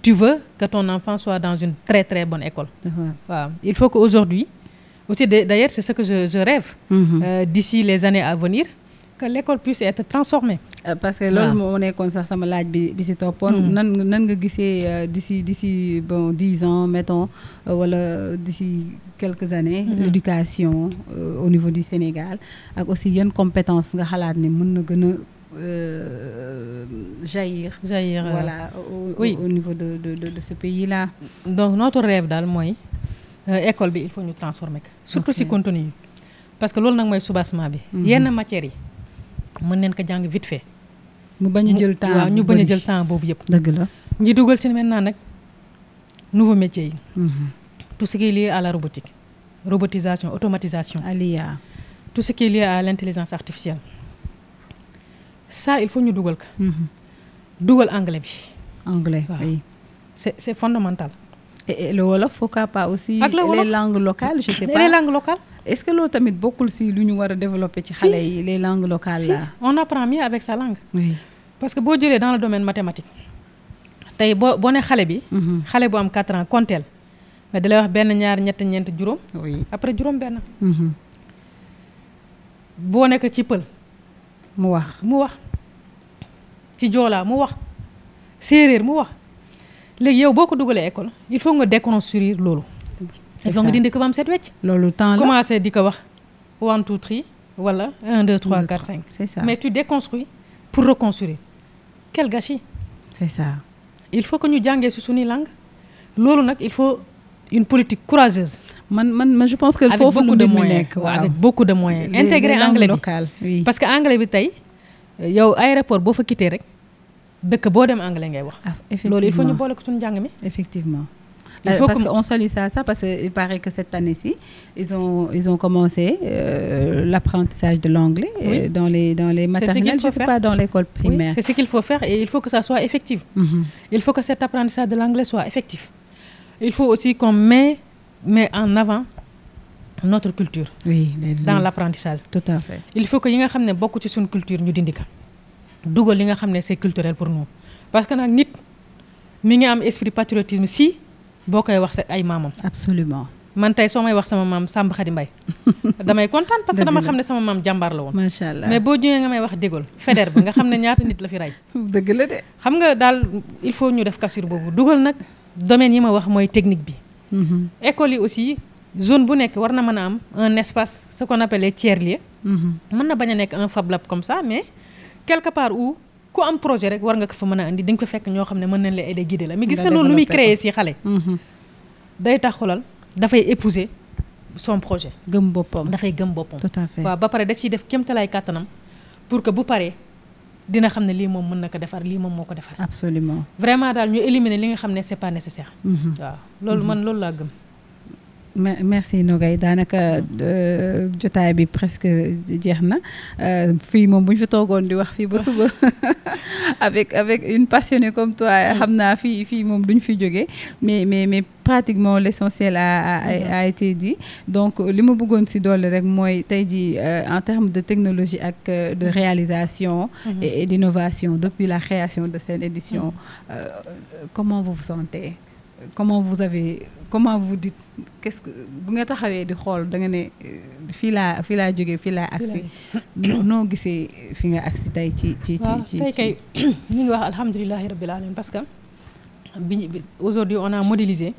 tu veux que ton enfant soit dans une très très bonne école. Waaw. Il faut qu'aujourd'hui aussi d'ailleurs c'est ce que je rêve d'ici les années à venir que l'école puisse être transformée. Parce que loolu moo nekkoon sax sama laaj bi si toppoon nan nga gisee d'ici bon 10 ans mettons wala d'ici quelques années l'éducation au niveau du Sénégal ak aussi yan compétence nga xalaat ne mën na gën a jaillir voilà au niveau de ce pays-là. Donc notre rêve daal mooy école bi il faut ñu transformer ko surtout si contenu yi parce que loolu nag mooy soubassement bi yenn matières yi mën neen ko jàng vite fait mu bañ a jël temps waaw ñu bañ a jël temps boobu yëpp dëgg la ñi dugal ci maintenant nag nouveau métier yi tout ce qui est lié à la robotisation automatisation à l'IA tout ce qui est lié à l'intelligence artificielle ça il faut ñu dugal ko dugal anglais oui c'est fondamental. Et le wolof pourquoi pas aussi les langues locales je sais pas les langues locales est-ce que loolu tamit bokkul si lu ñu war a développer ci xale yi les langues locales là on apprend mieux avec sa langue parce que boo jëlee dans le domaine mathématique tey boo ne xale bi xale bu am 4 ans konteel mais da lay wax benn ñaar ñett ñeent juróom après juróom benn boo nekk ci pël mu wax ci joolaa mu wax séeréer mu wax léegi yow boo ko dugalee école il faut nga déconstruire loolu il faut nga dindi ko ba am set wecc loolu temps la commencé di ko wax 1 2 3 wala 1 2 3 4 5 c'est ça mais tu déconstruis pour reconstruire quel gâchis c'est ça il faut que ñu jàngee ci suñuy langue loolu nag il faut une politique courageuse man je pense que avec beaucoup de moyens avec beaucoup de moyens intégrer anglais bi parce que anglais bi tey yow aéroport boo fa quitté rek dëkk boo dem anglais ngay wax loolu il faut ñu boole ko suñu njàng mi effectivement parce que on salue ça parce que il paraît que cette année-ci ils ont commencé l'apprentissage de l'anglais dans les maternelles je sais pas dans l'école primaire c'est ce qu'il faut faire et il faut que ça soit effectif il faut que cet apprentissage de l'anglais soit effectif il faut aussi qu'on met en avant notre culture dans l'apprentissage tout à fait il faut que yi nga xam ne bokk ci suñu culture ñu dindi ko dugal li nga xam ne c'est culturel pour nous parce que nag nit mi ngi am esprit patriotisme si boo koy wax sa ay maamam absolument man tey soo may wax sama maam Samba Khady Mbaye damay kontaan parce que dama xam ne sama maam jàmbaar la woon macha allah mais boo ñëwee nga may wax dégol fédère ba nga xam ne ñaata nit la fi rey dëgg la de xam nga daal il faut ñu def cassure boobu dugal nag domaine yi ma wax mooy technique bi école yi aussi zone bu nekk war na mën a am un espace ce qu'on appelle les tiers-lieux mën na bañ a nekk un Fab Lab comme ça mais quelque part où ku am projet rek war nga ko fa mën a indi dañ ko fekk ñoo xam ne mën nañ la aider guider la mais gis nga loolu lu muy créer si xale day tax xolal dafay épouser son projet gëm boppam dafay gëm boppam tout à fait waaw ba pare da ciy def kéemtalaay kàttanam pour que bu paree dina xam ne lii moom mën na ko defar lii moom moo ko defar absolument vraiment daal ñu éliminer li nga xam ne c'est pas nécessaire waaw loolu man loolu laa gëm merci Nogay daanaka jotaay bi presque jeex na fii moom bu ñu fi toogoon di wax fii ba suba avec une passionnée comme toi xam naa fii moom duñ fi jógee mais pratiquement l'essentiel a été dit donc li ma bëggoon si dolli rek mooy tey jii en termes de technologie ak de réalisation et d'innovation depuis la création de cette édition comment vous vous sentez comment vous dites qu'est-ce que bu nga taxawee di xool da nga ne fii laa jógee fii laa agsi noo gisee fi nga agsi tey ci tey kay ñu ngi wax alhamdulilahi rabbil alamin parce que aujourd'hui on a modélisé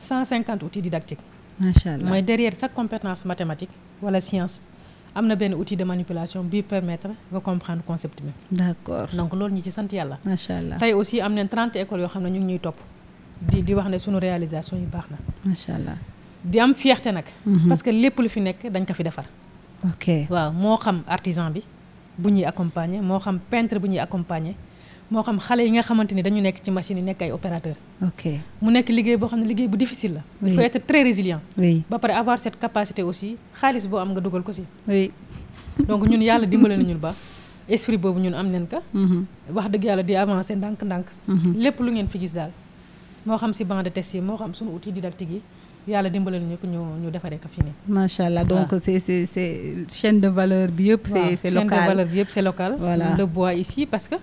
150 outils didactiques macha allah mooy derrière chaque compétence mathématique wala science am na benn outil de manipulation bi permettre nga comprendre concept bi d'accord donc loolu ñi ci sant yàlla macha allah tey aussi am nañ 30 écoles yoo xam ne ñu ngi ñuy topp di wax ne sunu réalisation yi baax na macha allah di am fierté nag parce que lépp lu fi nekk dañ ko fi defar ok waaw moo xam artisan bi bu ñuy accompagner moo xam peintre bu ñuy accompagner moo xam xale yi nga xamante ni dañu nekk ci machine yi nekk ay opérateur ok mu nekk liggéey boo xam ne liggéey bu difficile la il faut être très résilient oui ba pare avoir cette capacité aussi xaalis boo am nga dugal ko si oui donc ñun yàlla dimbale nañu ba esprit boobu ñun am nañ ko wax dëgg yàlla di avancer ndànk-ndànk lépp lu ngeen fi gis daal moo xam si banc de test yi moo xam suñu outil didactique yi yàlla dimbale nañu ko ñu defaree ko fii nii macha allah donc c'est chaîne de valeur bi yëpp c'est local chaîne de valeur bi yëpp c'est local voilà le bois ici parce que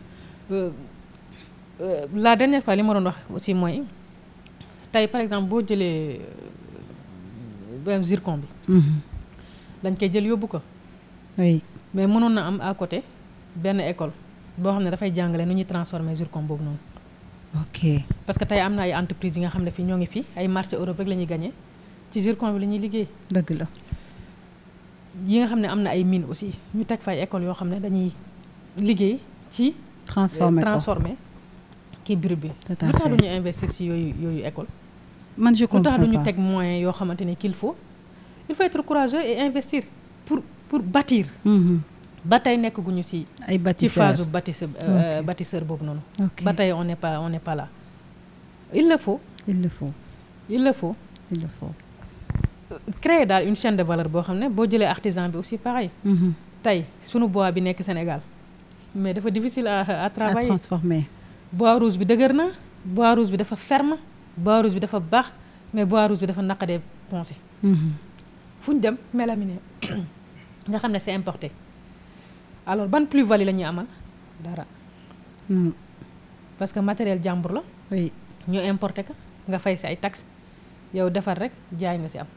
la dernière fois li ma doon wax aussi mooy tey par exemple boo jëlee zircon bi dañ koy jël yóbbu ko oui mais mënoon na am à côté benn école boo xam ne dafay jàngale nu ñuy transformer zircon boobu noonu ok parce que tey am na ay entreprises yi nga xam ne fii ñoo ngi fi ay marché Europe rek la ñuy gagné ci zircon bi la ñuy liggéey dëgg la yi nga xam ne am na ay mines aussi ñu teg fay école yoo xam ne dañuy liggéey ci transformer kii brut bi lu tax du ñu investir ci yooyu école man je comprends lu tax du ñu teg moyens yoo xamante ne il faut être courageux et investir pour bâtir ba tey nekk guñu ci ay phase bâtisseur boobu noonu ba tey on n'est pas là il le faut créer daal une chaîne de valeur boo xam ne boo jëlee artisan bi aussi pareil tey sunu bois bi nekk Sénégal mais dafa difficile à travailler à transformer bois rouge bi dëgër na bois rouge bi dafa ferme bois rouge bi dafa baax mais bois rouge bi dafa naqadee poncé fu ñu dem mélaminé nga xam ne c'est importé alors ban plus-value la ñuy amal dara parce que matériel jàmbur la oui ñu importé ko nga fay si ay taxes yow defar rek jaay nga si am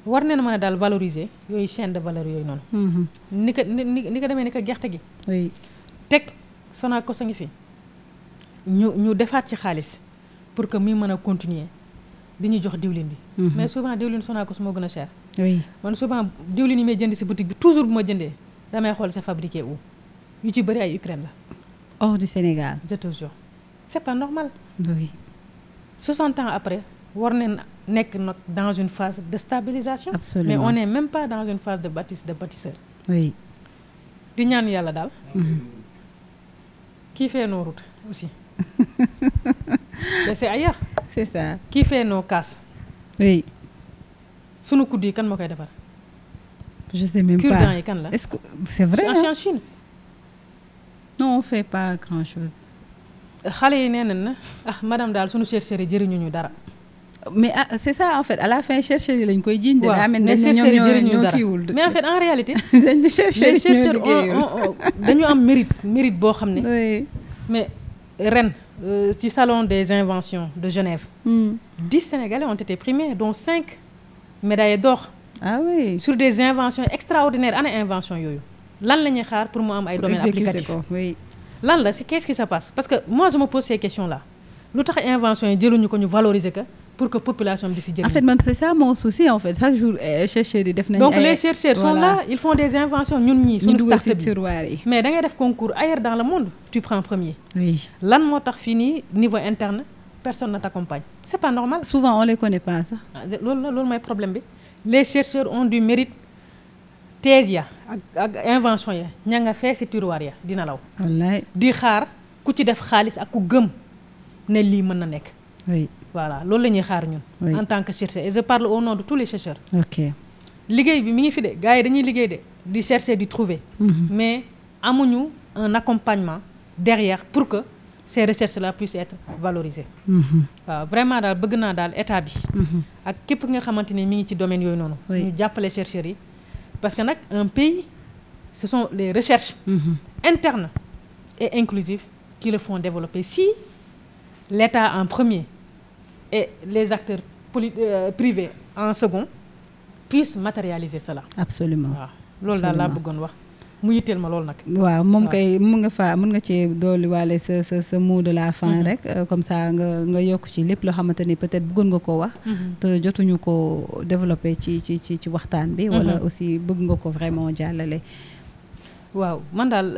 war nañ mën a daal valoriser yooyu chaîne de valeur yooyu noonu ni ko demee ni ko gerte gi oui teg Sonacos a ngi fi ñu defaat ci xaalis pour que muy mën a continuer di ñu jox diwlin bi mais souvent diwlin Sonacos moo gën a cher oui man souvent diwlin yi may jënd si boutique bi toujours bu ma jëndee damay xool c'est fabriqué où yu ci bëri ay Ukraine la hors du Sénégal je te jure c'est pas normal oui 60 ans après war nañ nekk nag dans une phase de stabilisation absolument mais on n'est même pas dans une phase de bâtisseur oui di ñaan yàlla daal qui fait nos routes aussi mais c'est ailleurs c'est ça qui fait nos casses oui sunu kudd yi kan moo koy defar je sais même pas cure-dents yi kan la est-ce que c'est vrai en Chine non on fait pas grand chose xale yi nee nañ na madame daal sunu chercheurs yi jëriñu ñu dara mais c'est ça en fait à la fin chercheurs yi lañ koy jiiñ de daa mel ne chercheurs yi jëriñu ñu dara kiiwul mais en fait en réalité les chercheurs dañu am mérite boo xam ne oui mais ren ci salon des inventions de Genève 10 Sénégalais ont été primés dont 5 médaillés d'or ah oui sur des inventions extraordinaires ana invention yooyu lan la ñuy xaar pour mu am ay domaines applicatifs oui lan la c'est qu'est-ce qui se passe parce que moi je me pose ces questions là lu tax invention yi jëluñu ko ñu valoriser ko pour que population bi si jëriñ. En fait man c'est ça mon souci en fait chaque jour chercheurs yi def nañ. donc les chercheurs sont là ils font des inventions ñun ñii suñu start bi mais da ngay def concours ailleurs dans le monde tu prends premier. oui lan moo tax fii nii niveau interne personne ne t'accompagne c'est pas normal. souvent on les connaît pas sax. loolu mooy problème bi les chercheurs ont du mérite thèse ya ak invention ya ña nga fee si tiroir ya dina law. wallaay di xaar ku ci def xaalis ak ku gëm ne lii mën na nekk. oui voilà loolu la ñuy xaar ñun. Oui. En tant que chercheur et je parle au nom de tous les chercheurs. ok liggéey bi mi ngi fi de gars yi dañuy liggéey de di chercher di trouver. mais amuñu un accompagnement derrière pour que ces recherches là puissent être valorisées. waaw vraiment daal bëgg naa daal état bi. ak képp nga xamante ni mi ngi ci domaine yooyu noonu. Oui. ñu jàppale chercheurs yi parce que nag un pays ce sont les recherches. internes et inclusives qui le font développer si l'État en premier et les acteurs privés en second puissent matérialiser cela. absolument waaw loolu daal laa bëggoon wax mu yitteel ma loolu nag. waaw moom kay mun nga ci dolli waale sa mot de la fin rek comme ça nga yokk ci lépp loo xamante ni peut-être bëggoon nga ko wax. te jotuñu ko développer ci waxtaan bi. wala aussi bëgg nga ko vraiment jàllale. waaw man daal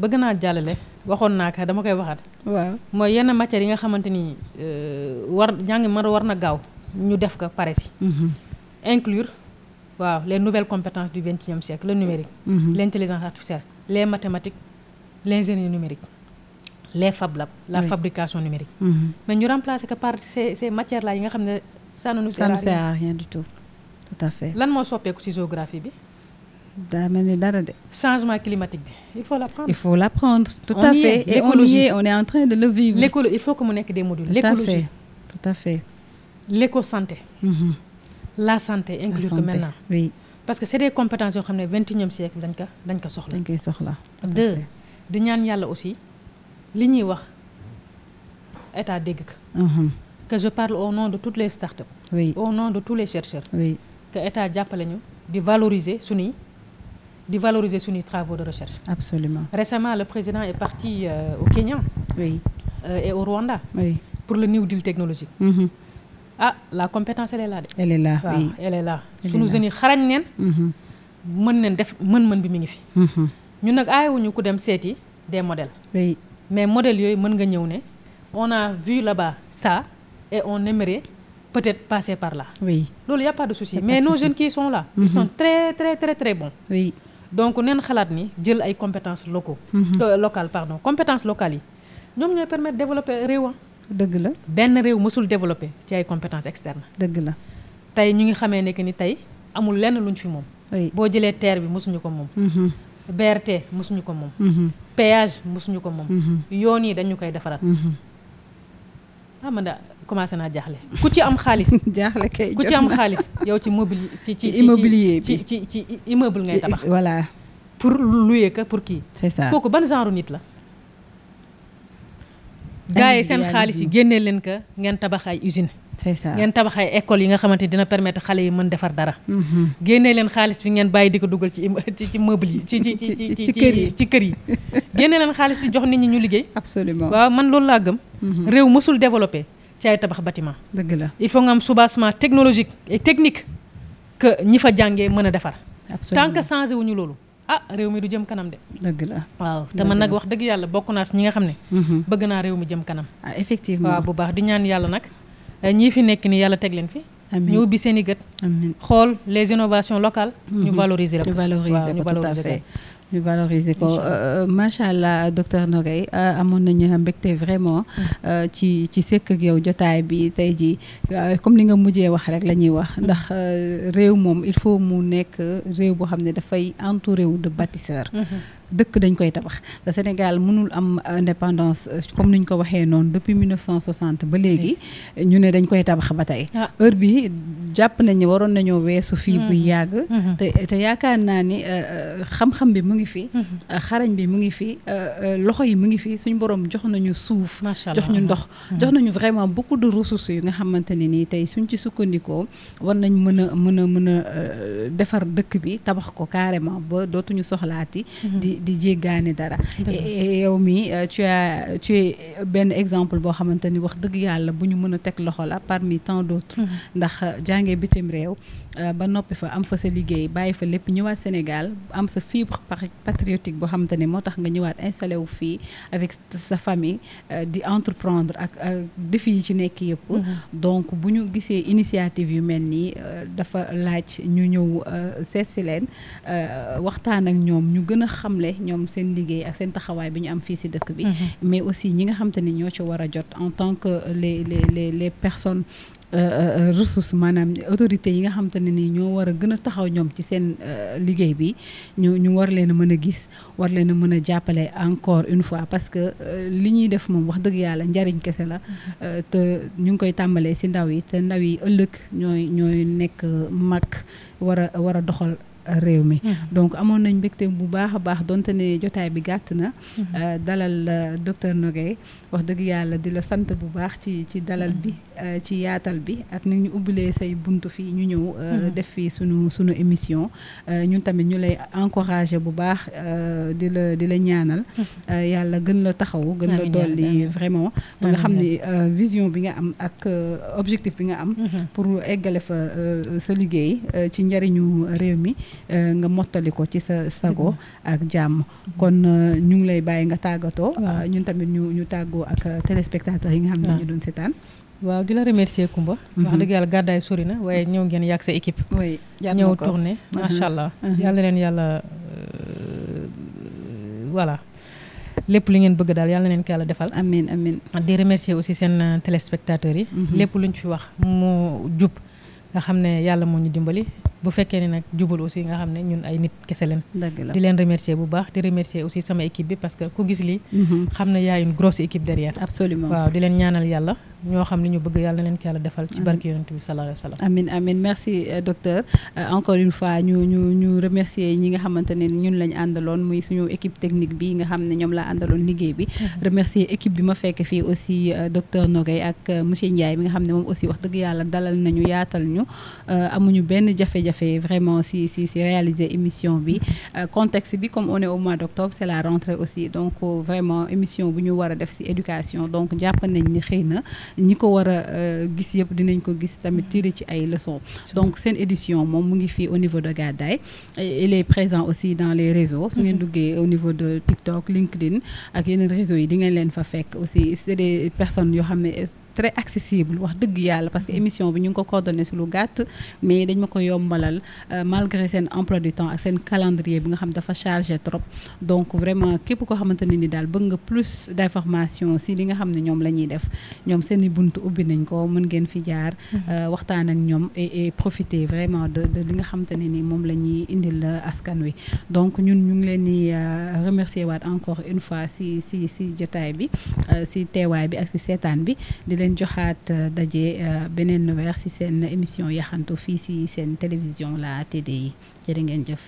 bëgg naa jàllale waxoon naa ko dama koy waxaat. waaw mooy yenn matières yi nga xamante ni njàng war na gaaw ñu def ko pare si. inclure waaw les nouvelles compétences du XXIe siècle le numérique. l'intelligence artificielle les mathématiques l'ingénierie numérique les Fab Labs la fabrication numérique. mais ñu remplacer que par ces matières là yi nga xam ne ça ne nous sert à rien du tout. tout à fait lan moo soppeeku ci géographie bi. daa mel ni dara de. changement climatique bi il faut l'apprendre. tout à fait et on est en train de le vivre. il faut que mu nekk des modules. l'écologie tout à fait. l'éco-santé. la santé inclure que maintenant. oui parce que c'est des compétences yoo xam ne XXIe siècle dañ ko soxla. dañ koy soxla. deux di ñaan yàlla aussi li ñuy wax état dégg ko. que je parle au nom de toutes les startups. oui au nom de tous les chercheurs. oui que état jàppale ñu di valoriser suñuy travaux de recherche. absolument. Récemment le président est parti au Kenya. oui et au Rwanda. oui pour le New Deal technologique. La compétence elle est là de. elle est là waaw oui elle est là. suñu jeunes yi xarañ neen. mën neen def mën bi mi ngi fi. ñun nag aayewuñu ku dem seeti des modèles. oui mais modèles yooyu mën nga ñëw ne on a vu là-bas ça et on aimerait peut-être passer par là. oui loolu y a pas de souci mais nos jeunes qui sont là. ils sont très très très très bons. oui donc neen xalaat ni jël ay compétences locales pardon compétences locales yi ñoom ñooy permettre développer réew. dëgg la benn réew mësul développer ci ay compétences externes. dëgg la tey ñu ngi xamee ne que ni tey amul lenn luñ fi moom. oui boo jëlee terre bi mësuñu ko moom. BRT mësuñu ko moom. péage mësuñu ko moom. yoon yi dañu koy defaraat. Man da commencé naa jaaxle ku ci am xaalis. jaaxle kay ku ci am xaalis yow ci immobilier bi ci immeuble ngay tabax. voilà pour louer ka pour kii. c'est ça kooku ban genre nit la. gars yi seen xaalis yi génnee leen ka ngeen tabax ay usines. c'est ça ngeen tabax ay écoles yi nga xamante dina permettre xale yi mën defar dara. génnee leen xaalis bi ngeen bàyyi di ko dugal ci meuble yi ci kër yi. génnee leen xaalis bi jox nit ñi ñu liggéey. absolument waaw man loolu laa gëm. réew mësul développé ci ay tabax bâtiment. dëgg la il faut nga am soubassement technologique et technique que ñi fa jàngee mën a defar. tant que changé wuñu loolu. réew mi du jëm kanam de. dëgg la waaw te man nag wax dëgg yàlla bokk naa si ñi nga xam ne. bëgg naa réew mi jëm kanam. effectivement waaw bu baax di ñaan yàlla nag ñii fi nekk ni yàlla teg leen fi. amiin ñu ubbi seen i gët. amiin xool les innovations locales. ñu valoriser ko tout à fait ñu valoriser ko macha allah docteur Nogaye amoon nañu mbégte vraiment ci sekk ak yow jotaay bi tey ji comme li nga mujjee wax rek la ñuy wax ndax réew moom il faut mu nekk réew boo xam ne dafay entouré wu de bâtisseurs. dëkk dañ koy tabax te Sénégal mënul am indépendance comme ni ñu ko waxee noonu depuis 1960 ba léegi ñu ne dañ koy tabax ba tey heure bi jàpp nañ ne waroon nañoo weesu fii bu yàgg te yaakaar naa ni xam-xam bi mu ngi fi xarañ bi mu ngi fi loxo yi mu ngi fi suñu borom jox nañu suuf jox ñu ndox jox nañu vraiment beaucoup de ressources yu nga xamante ne nii tey suñ ci sukkandikoo war nañ mën a defar dëkk bi tabax ko carrément ba dootuñu soxlaati di jéggaane dara. et yow mi tu es benn exemple boo xamante ni wax dëgg yàlla bu ñu mën a teg loxo la parmi tant d'autres. ndax jàngee bitim réew ba noppi fa am fa sa liggéey bàyyi fa lépp ñëwaat Sénégal am sa fibre patriotique boo xamante ni moo tax nga ñëwaat installé wu fii avec sa famille di entreprendre ak défi yi ci nekk yëpp. donc bu ñu gisee initiative yu mel nii dafa laaj ñu ñëw seet si leen waxtaan ak ñoom ñu gën a xamle ñoom seen liggéey ak seen taxawaay bi ñu am fii si dëkk bi. mais aussi ñi nga xamante ni ñoo ci war a jot en tant que les personnes ressources maanaam autorités yi nga xamante ne nii ñoo war a gën a taxaw ñoom ci seen liggéey bi ñu war leen a mën a gis war leen a mën a jàppale encore une fois parce que li ñuy def moom wax dëgg yàlla njariñ kese la te ñu ngi koy tàmbalee ci ndaw yi te ndaw yi ëllëg ñooy nekk mag war a doxal réew mi. donc amoon nañ mbégte bu baax a baax donte ne jotaay bi gàtt na. dalal docteur Nogaye wax dëgg yàlla di la sant bu baax ci dalal bi ci yaatal bi ak ni ñu ubbilee say buntu fii ñu ñëw. def fii sunu émission ñun tamit ñu lay encourager bu baax di la ñaanal. yàlla gën la taxaw gën la dolli vraiment. ba nga xam ne vision bi nga am ak objectif bi nga am. pour eggale fa sa liggéey ci njariñu réew mi. nga mottali ko ci sa sago ak jàmm kon ñu ngi lay bàyyi nga tàggatoo ñun tamit ñu tàggoo ak téléspectateurs yi nga xam ne ñu doon seetaan. waaw di la remercier Coumba. wax dëgg yàlla gàddaay sori na waaye ñëw ngeen yàgg sa équipe. oui ñëw tourné macha allah. yàlla leen yàlla voilà lépp li ngeen bëgg daal yàlla na leen ko yàlla defal. amiin amiin. di remercier aussi seen téléspectateurs yi. lépp luñ fi wax mu jub nga xam ne yàlla moo ñu dimbali. bu fekkee ne nag jubal aussi nga xam ne ñun ay nit kese leen. di leen remercier bu baax di remercier aussi sama équipe bi parce que ku gis lii. xam ne y a une grosse équipe derrière. absolument waaw di leen ñaanal yàlla ñoo xam ne ñu bëgg yàlla na leen ko yàlla defal. ci barke yonent bi sallallahu alayhi wa sallam. amiin amiin merci docteur encore une fois ñu remercier ñi nga xamante ne ñun lañ àndaloon muy suñu équipe technique bi nga xam ne ñoom laa àndaloon liggéey bi. remercier équipe bi ma fekk fii aussi docteur Nogaye ak monsieur Ndiaye mi nga xam ne moom aussi wax dëgg yàlla dalal nañu yaatal ñu amuñu benn jafe-jafe vraiment si réaliser émission bi contexte bi comme on est au mois d'octobre c'est la rentrée aussi donc vraiment émission bu ñu war a def si éducation donc jàpp nañ ni xëy na ñi ko war a gis yëpp dinañ ko gis tamit tirer ci ay leçons donc seen édition moom mu ngi fii au niveau de Gadaye il est présent aussi dans les réseaux su ngeen duggee au niveau de TikTok LinkedIn ak yeneen réseaux yi di ngeen leen fa fekk aussi c'est des personnes yoo xam ne très accessible wax dëgg yàlla parce que émission bi ñu ngi ko coordonné si lu gàtt mais dañ ma ko yombalal malgré seen emploi du temps ak seen calendrier bi nga xam dafa chargé trop donc vraiment képp koo xamante ne ni daal bëgg nga plus d'information si li nga xam ne ñoom la ñuy def ñoom seen i buntu ubbi nañ ko mën ngeen fi jaar waxtaan ak ñoom et profiter vraiment de li nga xamante ne ni moom la ñuy indil askan wi donc ñun ñu ngi leen di remercier waat encore une fois si jotaay bi si teewaay bi ak si seetaan bi di leen joxaat daje beneen weer ci seen émission yaxantu fii ci seen télévision la TDI jërë ngeen jëf